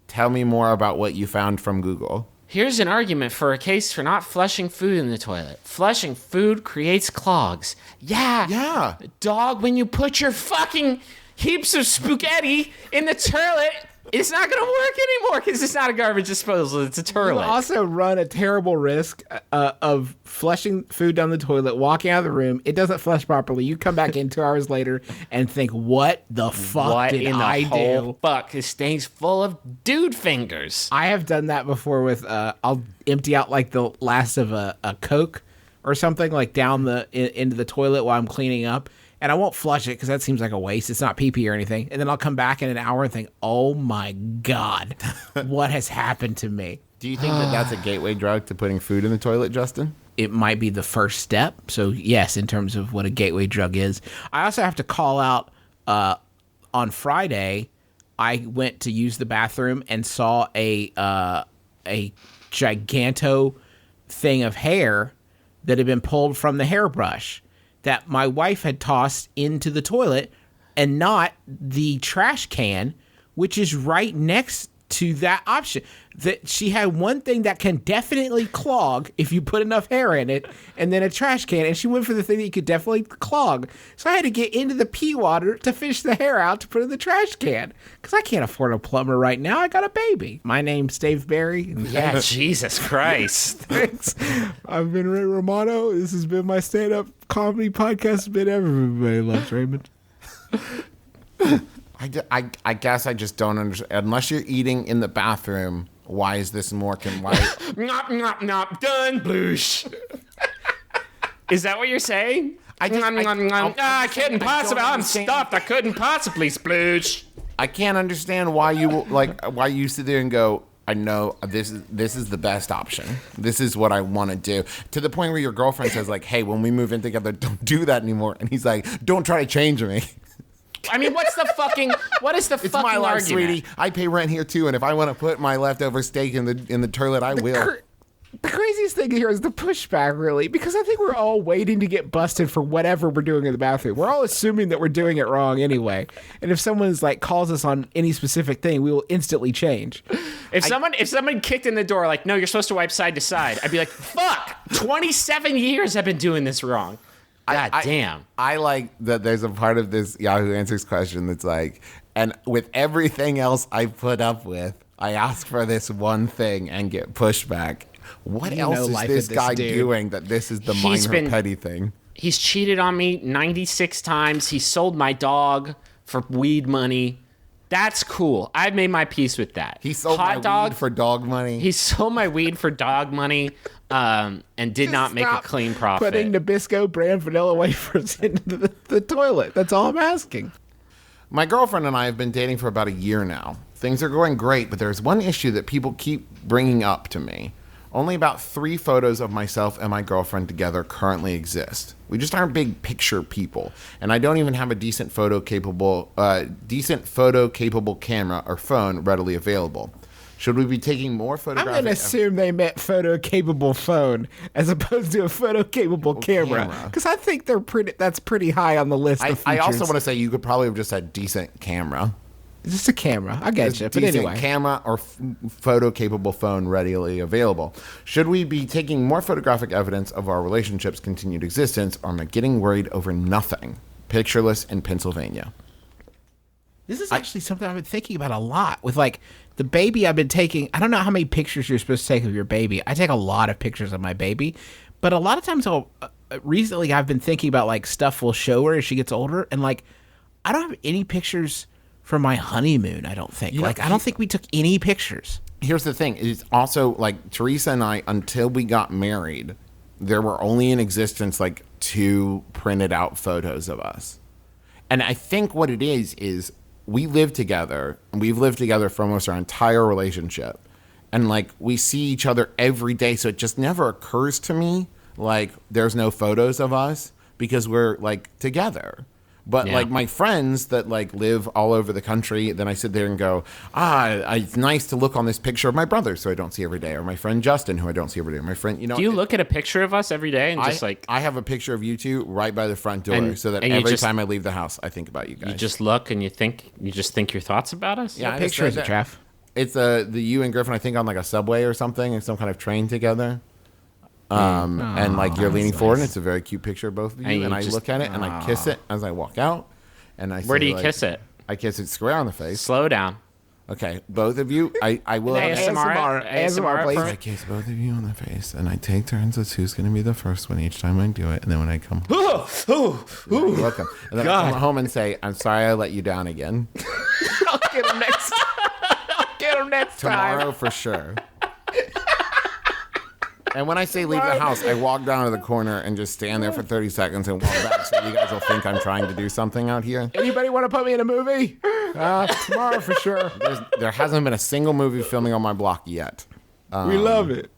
tell me more about what you found from Google. Here's an argument for a case for not flushing food in the toilet. Flushing food creates clogs. Yeah. Dog, when you put your fucking heaps of spooketti in the toilet, It's not going to work anymore because it's not a garbage disposal. It's a You toilet. also run a terrible risk of flushing food down the toilet, walking out of the room. It doesn't flush properly. You come back in 2 hours later and think, what the fuck What did in the I whole do? fuck? This thing's full of dude fingers. I have done that before with, I'll empty out like the last of a Coke or something like down into the toilet while I'm cleaning up. And I won't flush it because that seems like a waste. It's not pee-pee or anything. And then I'll come back in an hour and think, oh my God, what has happened to me? Do you think that that's a gateway drug to putting food in the toilet, Justin? It might be the first step. So yes, in terms of what a gateway drug is. I also have to call out on Friday, I went to use the bathroom and saw a giganto thing of hair that had been pulled from the hairbrush that my wife had tossed into the toilet and not the trash can, which is right next to that option. That she had one thing that can definitely clog if you put enough hair in it, and then a trash can, and she went for the thing that you could definitely clog. So I had to get into the pee water to fish the hair out to put in the trash can because I can't afford a plumber right now. I got a baby. My name's Dave Barry. And Yeah, Jesus Christ. thanks. I've been Ray Romano. This has been my stand-up comedy podcast. It's been everybody loves Raymond. I guess I just don't understand. Unless you're eating in the bathroom, why is this more why? Nop, nop, nop, done, bloosh. Is that what you're saying? I couldn't possibly. I'm stuffed. I couldn't possibly sploosh. I can't understand why you sit there and go, I know this is the best option. This is what I want to do. To the point where your girlfriend says like, hey, when we move in together, don't do that anymore. And he's like, don't try to change me. I mean, what is the fucking It's my life, argument? sweetie. I pay rent here too, and if I want to put my leftover steak in the toilet, I will. The craziest thing here is the pushback, really, because I think we're all waiting to get busted for whatever we're doing in the bathroom. We're all assuming that we're doing it wrong anyway. And if someone's like calls us on any specific thing, we will instantly change. If someone kicked in the door like, no, you're supposed to wipe side to side, I'd be like, fuck, 27 years I've been doing this wrong. God damn. I like that there's a part of this Yahoo Answers question that's like, and with everything else I put up with, I ask for this one thing and get pushback. What else is this guy doing that this is the minor petty thing? He's cheated on me 96 times. He sold my dog for weed money. That's cool. I've made my peace with that. He sold my weed for dog money. He sold my weed for dog money and did not make a clean profit. Putting Nabisco brand vanilla wafers into the toilet. That's all I'm asking. My girlfriend and I have been dating for about a year now. Things are going great, but there's one issue that people keep bringing up to me. Only about 3 photos of myself and my girlfriend together currently exist. We just aren't big picture people, and I don't even have a decent photo capable camera or phone readily available. Should we be taking more photographic? I'm going to assume they meant photo-capable phone as opposed to a photo-capable camera. Because I think that's pretty high on the list of features. I also want to say you could probably have just said decent camera. Just a camera. I get you. But Decent anyway. camera or photo-capable phone readily available. Should we be taking more photographic evidence of our relationship's continued existence, or am I getting worried over nothing? Pictureless in Pennsylvania. This is actually something I've been thinking about a lot. With like the baby I've been taking, I don't know how many pictures you're supposed to take of your baby. I take a lot of pictures of my baby. But a lot of times recently I've been thinking about like stuff we'll show her as she gets older. And like, I don't have any pictures from my honeymoon, I don't think. I don't think we took any pictures. Here's the thing. It's also like Teresa and I, until we got married, there were only in existence like 2 printed out photos of us. And I think what it is we live together, and we've lived together for almost our entire relationship. And like we see each other every day. So it just never occurs to me like there's no photos of us because we're like together. But like my friends that like live all over the country, then I sit there and go, it's nice to look on this picture of my brother so I don't see every day, or my friend Justin who I don't see every day, or my friend, Do you look at a picture of us every day and just like... I have a picture of you 2 right by the front door so that every time I leave the house, I think about you guys. You just look and you just think your thoughts about us? Yeah, What picture is it, Jeff? It's the you and Griffin, I think, on like a subway or something, in some kind of train together. And like you're leaning forward, and it's a very cute picture of both of you. And I look at it and I kiss it as I walk out. And I Where say, do you kiss it? I kiss it square on the face. Slow down. Okay, both of you, I will ASMR, please. I kiss both of you on the face, and I take turns as who's going to be the first one each time I do it. And then when I come home, you're welcome. And then I come home and say, I'm sorry I let you down again. I'll get him next Tomorrow for sure. And when I say leave the house, I walk down to the corner and just stand there for 30 seconds and walk back so you guys will think I'm trying to do something out here. Anybody want to put me in a movie? Tomorrow for sure. There hasn't been a single movie filming on my block yet. We love it.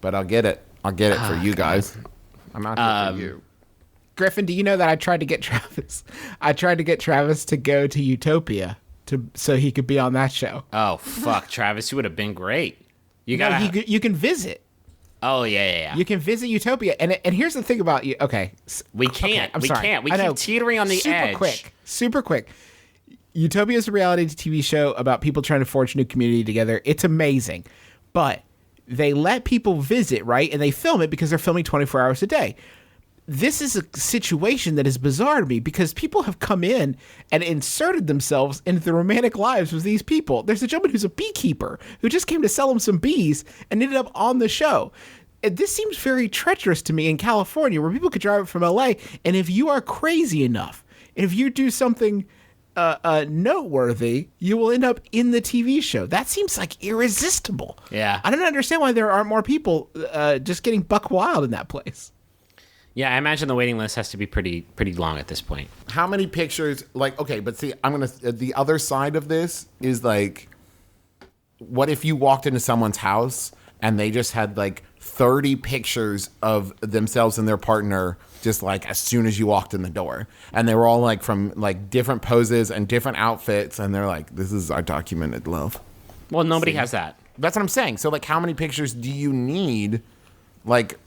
But I'll get it. I'll get it for you guys. I'm out here for you. Griffin, do you know that I tried to get Travis? I tried to get Travis to go to Utopia so he could be on that show. Oh, fuck, Travis, you would have been great. You No, got you can visit. Oh, yeah. You can visit Utopia, and here's the thing about you. Okay, We can't. I'm We sorry. can't. We I know. keep teetering on the edge. Super quick. Utopia is a reality TV show about people trying to forge a new community together. It's amazing, but they let people visit, right? And they film it because they're filming 24 hours a day. This is a situation that is bizarre to me because people have come in and inserted themselves into the romantic lives of these people. There's a gentleman who's a beekeeper who just came to sell him some bees and ended up on the show. And this seems very treacherous to me in California, where people could drive up from LA, and if you are crazy enough, and if you do something noteworthy, you will end up in the TV show. That seems like irresistible. Yeah. I don't understand why there aren't more people just getting buck wild in that place. Yeah, I imagine the waiting list has to be pretty long at this point. How many pictures, like, okay, but see, the other side of this is like, what if you walked into someone's house and they just had like 30 pictures of themselves and their partner just like as soon as you walked in the door, and they were all like from like different poses and different outfits, and they're like, this is our documented love. Well, nobody has that. That's what I'm saying. So like, how many pictures do you need? Like,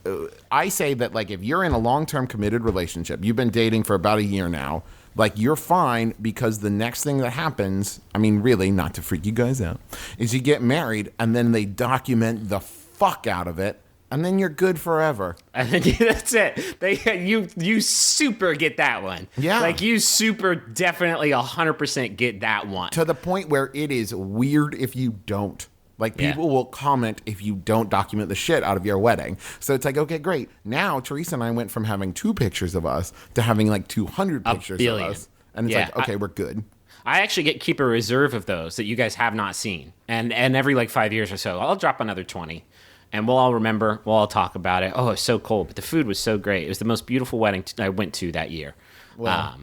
I say that, like, if you're in a long-term committed relationship, you've been dating for about a year now, like, you're fine, because the next thing that happens, I mean, really, not to freak you guys out, is you get married, and then they document the fuck out of it, and then you're good forever. I think that's it. You super get that one. Yeah. Like, you super definitely 100% get that one. To the point where it is weird if you don't. Like, people will comment if you don't document the shit out of your wedding. So it's like, okay, great. Now, Teresa and I went from having 2 pictures of us to having like 200 pictures of us. And it's like, okay, we're good. I actually keep a reserve of those that you guys have not seen. And every like 5 years or so, I'll drop another 20. And we'll all remember, we'll all talk about it. Oh, it's so cold, but the food was so great. It was the most beautiful wedding I went to that year. Well,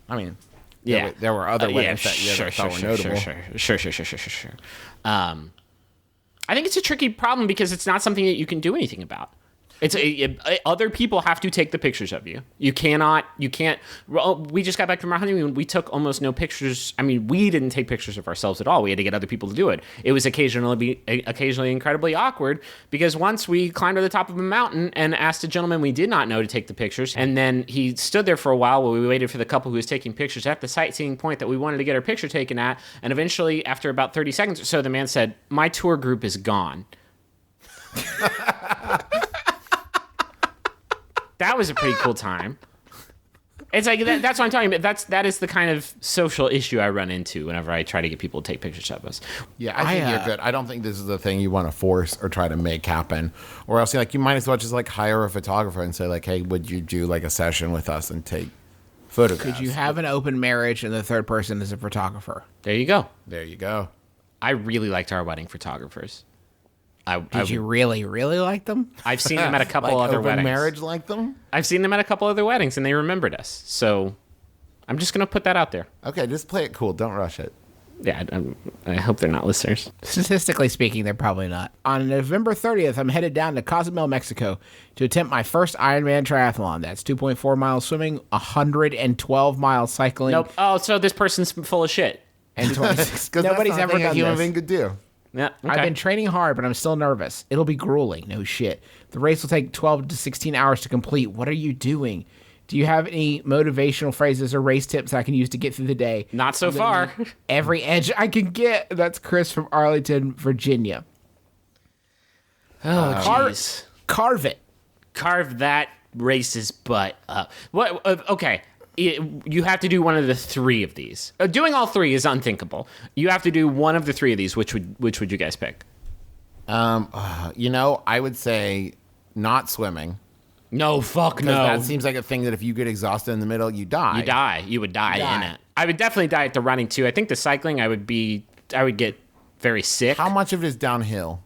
I mean... Yeah, there were other weddings that year that were notable. Sure. I think it's a tricky problem because it's not something that you can do anything about. Other people have to take the pictures of you. You can't. Well, we just got back from our honeymoon. We took almost no pictures. I mean, we didn't take pictures of ourselves at all. We had to get other people to do it. It was occasionally incredibly awkward because once we climbed to the top of a mountain and asked a gentleman we did not know to take the pictures, and then he stood there for a while while we waited for the couple who was taking pictures at the sightseeing point that we wanted to get our picture taken at, and eventually, after about 30 seconds or so, the man said, "My tour group is gone." That was a pretty cool time. It's like that's what I'm talking about. That is the kind of social issue I run into whenever I try to get people to take pictures of us. Yeah, I think you're good. I don't think this is the thing you want to force or try to make happen. Or else, like, you might as well just like hire a photographer and say like, hey, would you do like a session with us and take photographs? Could you have an open marriage and the third person is a photographer? There you go. There you go. I really liked our wedding photographers. Did you really, really like them? I've seen them at a couple Like other open weddings. marriage like them? I've seen them at a couple other weddings, and they remembered us. So I'm just going to put that out there. Okay, just play it cool. Don't rush it. Yeah, I hope they're not listeners. Statistically speaking, they're probably not. On November 30th, I'm headed down to Cozumel, Mexico to attempt my first Ironman triathlon. That's 2.4 miles swimming, 112 miles cycling. Nope. Oh, so this person's full of shit. And 26. Because Nobody's ever a done human this. being could do. Yeah, okay. I've been training hard, but I'm still nervous. It'll be grueling. No shit. The race will take 12 to 16 hours to complete. What are you doing? Do you have any motivational phrases or race tips I can use to get through the day? Not so far. Every edge I can get. That's Chris from Arlington, Virginia. Oh, jeez. Carve it. Carve that racist butt up. What? Okay. You have to do one of the three of these. Doing all three is unthinkable. You have to do one of the three of these. Which would you guys pick? I would say not swimming. No, fuck no. That seems like a thing that if you get exhausted in the middle, you die. You die. You would die in it. I would definitely die at the running too. I think the cycling, I would get very sick. How much of it is downhill?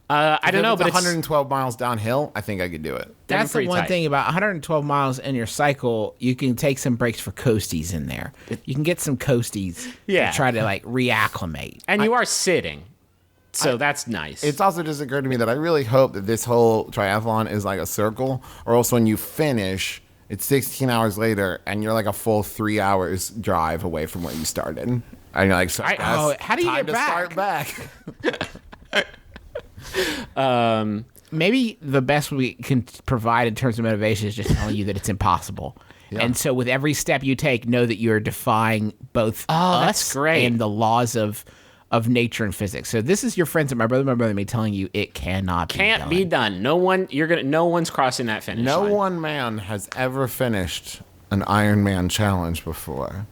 I don't know, but 112 miles downhill, I think I could do it. That's the one thing about 112 miles in your cycle. You can take some breaks for coasties in there. You can get some coasties to try to like reacclimate. And you are sitting. So that's nice. It's also just occurred to me that I really hope that this whole triathlon is like a circle, or else when you finish, it's 16 hours later, and you're like a full 3 hours drive away from where you started. And you're like, so how do you get back? Start back. Maybe the best we can provide in terms of motivation is just telling you that it's impossible. Yeah. And so with every step you take, know that you're defying both us and the laws of nature and physics. So this is your friends and my brother and me telling you it can't be done. No one's crossing that finish line. No one man has ever finished an Ironman challenge before.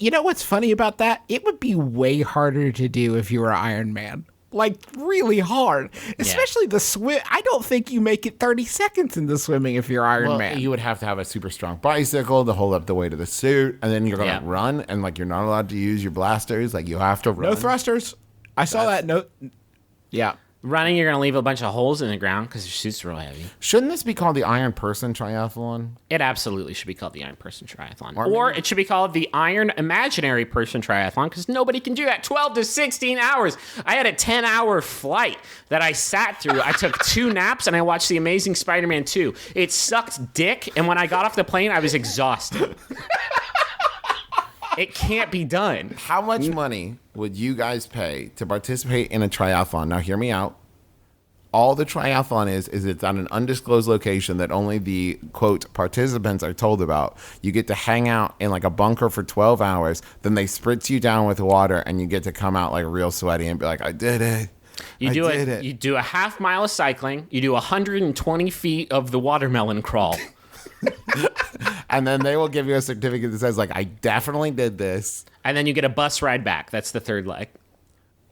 You know what's funny about that? It would be way harder to do if you were Iron Man. Like, really hard. Especially the swim. I don't think you make it 30 seconds in the swimming if you're Iron Man. You would have to have a super strong bicycle to hold up the weight of the suit, and then you're going to run, and, like, you're not allowed to use your blasters. Like, you have to run. No thrusters. I saw that. No. Yeah. Running, you're going to leave a bunch of holes in the ground because your suit's real heavy. Shouldn't this be called the Iron Person Triathlon? It absolutely should be called the Iron Person Triathlon. Or it should be called the Iron Imaginary Person Triathlon because nobody can do that. 12 to 16 hours. I had a 10-hour flight that I sat through. I took 2 naps and I watched The Amazing Spider-Man 2. It sucked dick, and when I got off the plane, I was exhausted. It can't be done. How much money would you guys pay to participate in a triathlon? Now, hear me out. All the triathlon is it's on an undisclosed location that only the, quote, participants are told about. You get to hang out in, like, a bunker for 12 hours. Then they spritz you down with water, and you get to come out, like, real sweaty and be like, I did it. You do a half mile of cycling. You do 120 feet of the watermelon crawl. And then they will give you a certificate that says, like, I definitely did this. And then you get a bus ride back. That's the third leg.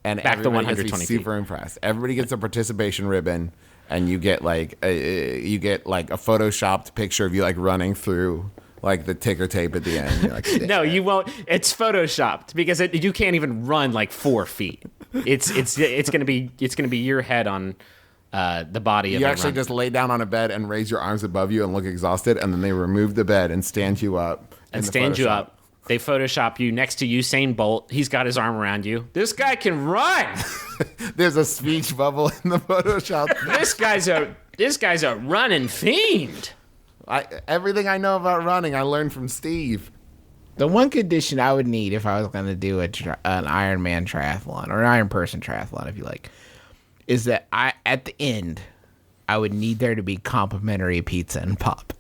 And back to 120 gets to be super impressed. Everybody gets a participation ribbon, and you get like a photoshopped picture of you like running through like the ticker tape at the end. You're like, yeah. No, you won't. It's photoshopped because you can't even run like 4 feet. It's gonna be your head on the body of you actually just lay down on a bed and raise your arms above you and look exhausted, and then they remove the bed and stand you up. They Photoshop you next to Usain Bolt. He's got his arm around you. This guy can run. There's a speech bubble in the Photoshop. This guy's a running fiend. Everything I know about running, I learned from Steve. The one condition I would need if I was going to do an Ironman triathlon or an Iron Person triathlon, if you like, is that at the end, I would need there to be complimentary pizza and pop.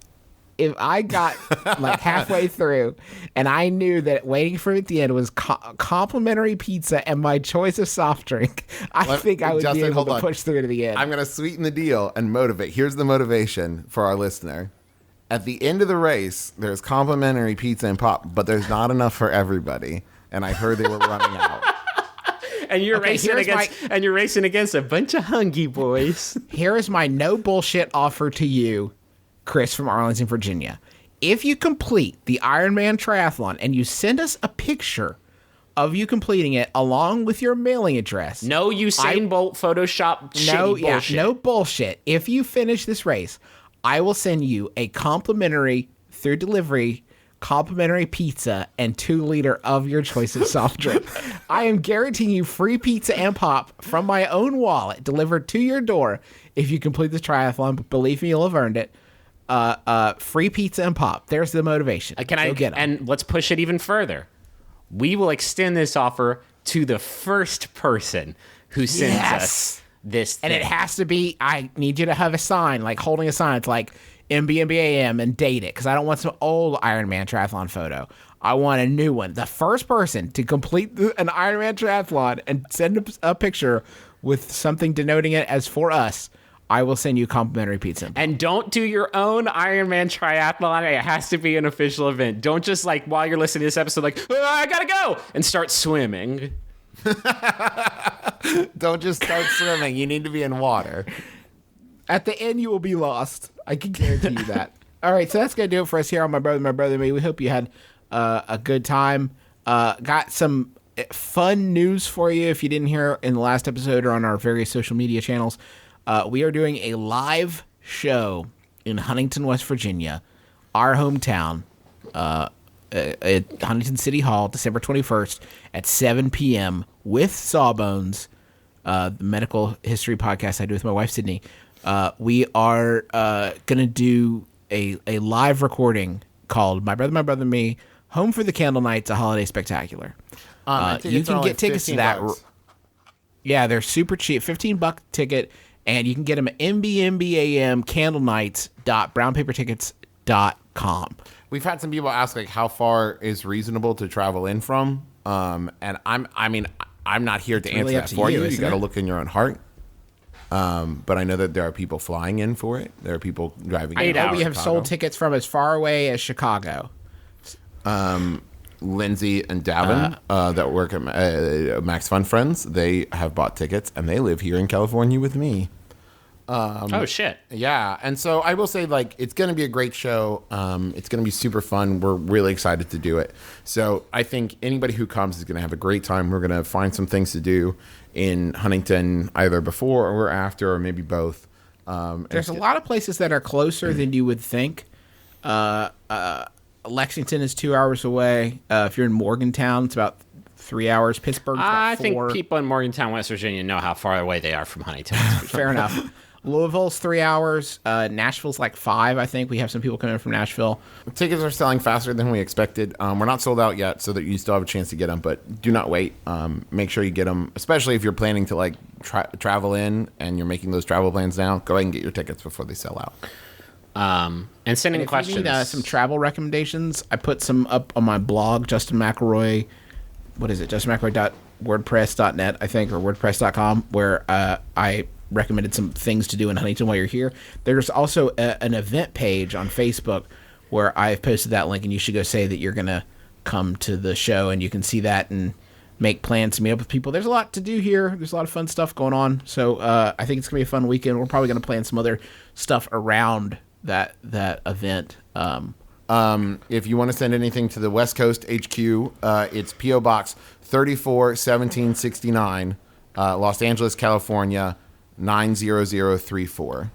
If I got like halfway through and I knew that waiting for me at the end was complimentary pizza and my choice of soft drink, I think I would be able to push through to the end. I'm going to sweeten the deal and motivate. Here's the motivation for our listener. At the end of the race, there's complimentary pizza and pop, but there's not enough for everybody. And I heard they were running out. And you're racing against a bunch of hungry boys. Here is my no bullshit offer to you, Chris from Arlington, Virginia. If you complete the Ironman triathlon and you send us a picture of you completing it along with your mailing address. No Usain Bolt Photoshop bullshit. No bullshit. If you finish this race, I will send you a complimentary, through delivery, complimentary pizza and 2-liter of your choice of soft drink. I am guaranteeing you free pizza and pop from my own wallet delivered to your door if you complete the triathlon. But believe me, you'll have earned it. Free pizza and pop. There's the motivation. Go get 'em. And let's push it even further. We will extend this offer to the first person who sends us this thing. And it has to be, I need you to have a sign, like holding a sign. It's like MBMBaM and date it, because I don't want some old Ironman triathlon photo. I want a new one. The first person to complete an Ironman triathlon and send a picture with something denoting it as for us, I will send you complimentary pizza. And don't do your own Ironman triathlon. It has to be an official event. Don't just like while you're listening to this episode, like, oh, I gotta go and start swimming. Don't just start swimming. You need to be in water. At the end, you will be lost. I can guarantee you that. All right, so that's going to do it for us here on My Brother and Me. We hope you had a good time. Got some fun news for you if you didn't hear in the last episode or on our various social media channels. We are doing a live show in Huntington, West Virginia, our hometown, at Huntington City Hall, December 21st at 7 p.m. with Sawbones, the medical history podcast I do with my wife, Sydney. We are going to do a live recording called My Brother and Me, Home for the Candle Nights, a Holiday Spectacular. You can get tickets to that. Yeah, they're super cheap, $15 ticket, and you can get them at MBMBaM candlenights.brownpapertickets.com. We've had some people ask like how far is reasonable to travel in from, and I'm not here to answer really up that to for you, you. You isn't got to it? look in your own heart. But I know that there are people flying in for it. There are people driving. in from We have Chicago. sold tickets from as far away as Chicago. Lindsay and Davin that work at Max Fun Friends. They have bought tickets and they live here in California with me. Oh, shit. Yeah, and so I will say, like, it's going to be a great show. It's going to be super fun. We're really excited to do it. So I think anybody who comes is going to have a great time. We're going to find some things to do in Huntington, either before or after, or maybe both. There's a lot of places that are closer than you would think. Lexington is 2 hours away. If you're in Morgantown, it's about 3 hours. Pittsburgh's about I 4. think people in Morgantown, West Virginia know how far away they are from Huntington. Fair enough. Louisville's 3 hours. Nashville's like 5, I think. We have some people coming in from Nashville. Tickets are selling faster than we expected. We're not sold out yet, so that you still have a chance to get them, but do not wait. Make sure you get them, especially if you're planning to like travel in and you're making those travel plans now. Go ahead and get your tickets before they sell out. And sending If questions. you need some travel recommendations, I put some up on my blog, Justin McElroy. What is it? JustinMcElroy.wordpress.net, I think, or WordPress.com, where I recommended some things to do in Huntington while you're here. There's also an event page on Facebook where I've posted that link, and you should go say that you're going to come to the show, and you can see that and make plans to meet up with people. There's a lot to do here. There's a lot of fun stuff going on. So I think it's going to be a fun weekend. We're probably going to plan some other stuff around that event. If you want to send anything to the West Coast HQ, it's P.O. Box 341769, Los Angeles, California, 90034.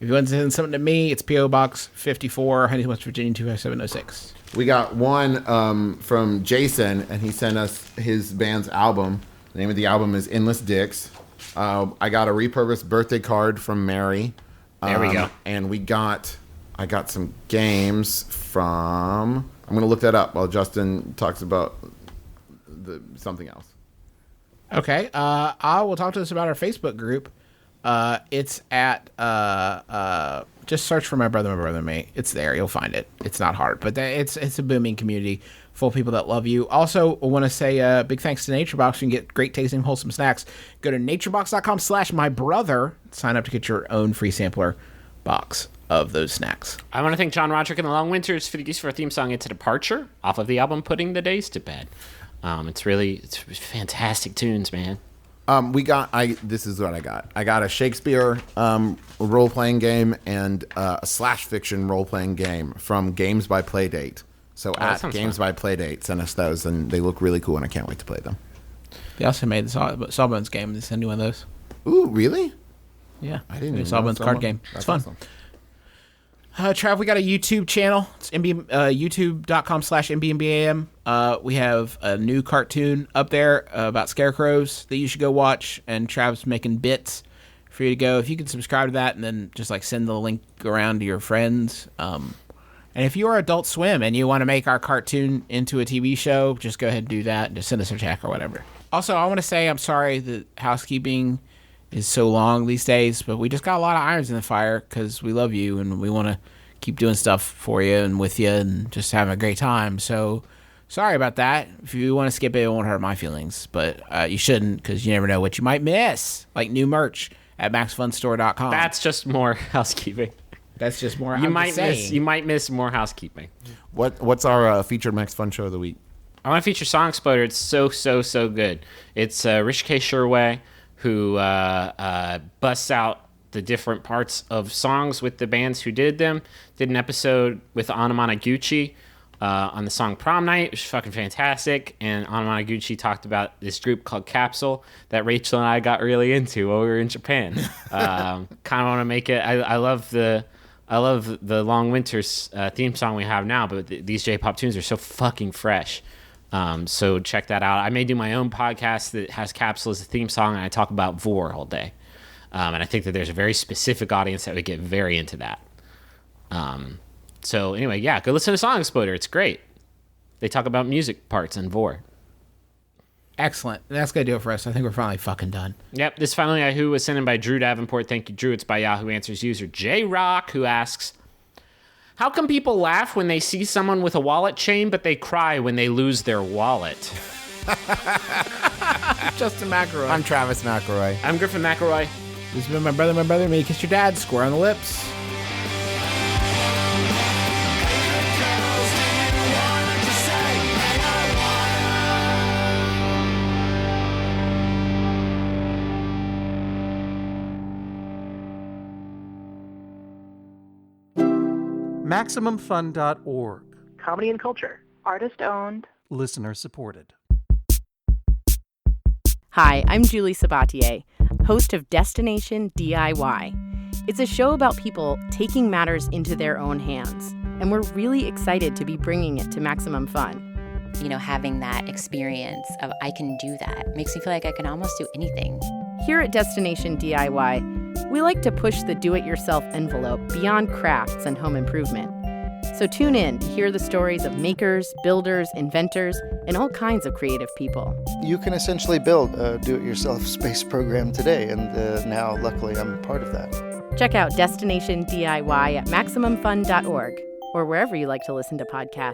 If you want to send something to me, it's P.O. Box 54, Huntington, West Virginia, 25706. We got one from Jason, and he sent us his band's album. The name of the album is Endless Dicks. I got a repurposed birthday card from Mary. There we go. And I got some games from. I'm going to look that up while Justin talks about something else. Okay. I will talk to us about our Facebook group. It's at just search for My Brother and Me. It's there. You'll find it. It's not hard, but it's a booming community full of people that love you. Also, I want to say big thanks to NatureBox. You can get great tasting, wholesome snacks. Go to naturebox.com/mybrother. Sign up to get your own free sampler box of those snacks. I want to thank John Roderick and the Long Winters for the use for our theme song "It's a Departure" off of the album "Putting the Days to Bed." It's fantastic tunes, man. This is what I got. I got a Shakespeare role-playing game and a slash fiction role-playing game from Games by Playdate. So at Games by Playdate, send us those, and they look really cool, and I can't wait to play them. They also made the Sawbones game. They send you one of those. Ooh, really? Yeah. I didn't even Sawbones know card someone- game. That's It's fun. awesome. Trav, we got a YouTube channel. It's youtube.com/MBMBaM. We have a new cartoon up there about scarecrows that you should go watch, and Trav's making bits for you to go. If you can subscribe to that and then just like send the link around to your friends. And if you are Adult Swim and you want to make our cartoon into a TV show, just go ahead and do that and just send us a check or whatever. Also, I want to say I'm sorry that housekeeping is so long these days, but we just got a lot of irons in the fire because we love you and we want to keep doing stuff for you and with you and just having a great time. So sorry about that. If you want to skip it, it won't hurt my feelings, but you shouldn't because you never know what you might miss, like new merch at maxfunstore.com. That's just more housekeeping. That's just more. You might miss more housekeeping. What's our featured Max Fun show of the week? I want to feature Song Exploder. It's so good. It's Rich K. Sherway who busts out the different parts of songs with the bands who did them. Did an episode with Anamanaguchi on the song Prom Night, which was fucking fantastic. And Anamanaguchi talked about this group called Capsule that Rachel and I got really into while we were in Japan. Kind of want to make it. I love the Long Winters theme song we have now, but these J-pop tunes are so fucking fresh. So check that out. I may do my own podcast that has Capsule as a theme song, and I talk about Vor all day. And I think that there's a very specific audience that would get very into that. So anyway, yeah, go listen to Song Exploder. It's great. They talk about music parts and Vor. Excellent. That's going to do it for us. I think we're finally fucking done. Yep, this Finally Yahoo was sent in by Drew Davenport. Thank you, Drew. It's by Yahoo Answers user J-Rock, who asks, how come people laugh when they see someone with a wallet chain, but they cry when they lose their wallet? Justin McElroy. I'm Travis McElroy. I'm Griffin McElroy. This has been my brother, may you kiss your dad, square on the lips. MaximumFun.org. Comedy and culture. Artist owned. Listener supported. Hi, I'm Julie Sabatier, host of Destination DIY. It's a show about people taking matters into their own hands, and we're really excited to be bringing it to Maximum Fun. You know, having that experience of I can do that makes me feel like I can almost do anything. Here at Destination DIY, we like to push the do-it-yourself envelope beyond crafts and home improvement. So tune in to hear the stories of makers, builders, inventors, and all kinds of creative people. You can essentially build a do-it-yourself space program today, and now, luckily, I'm part of that. Check out Destination DIY at MaximumFun.org or wherever you like to listen to podcasts.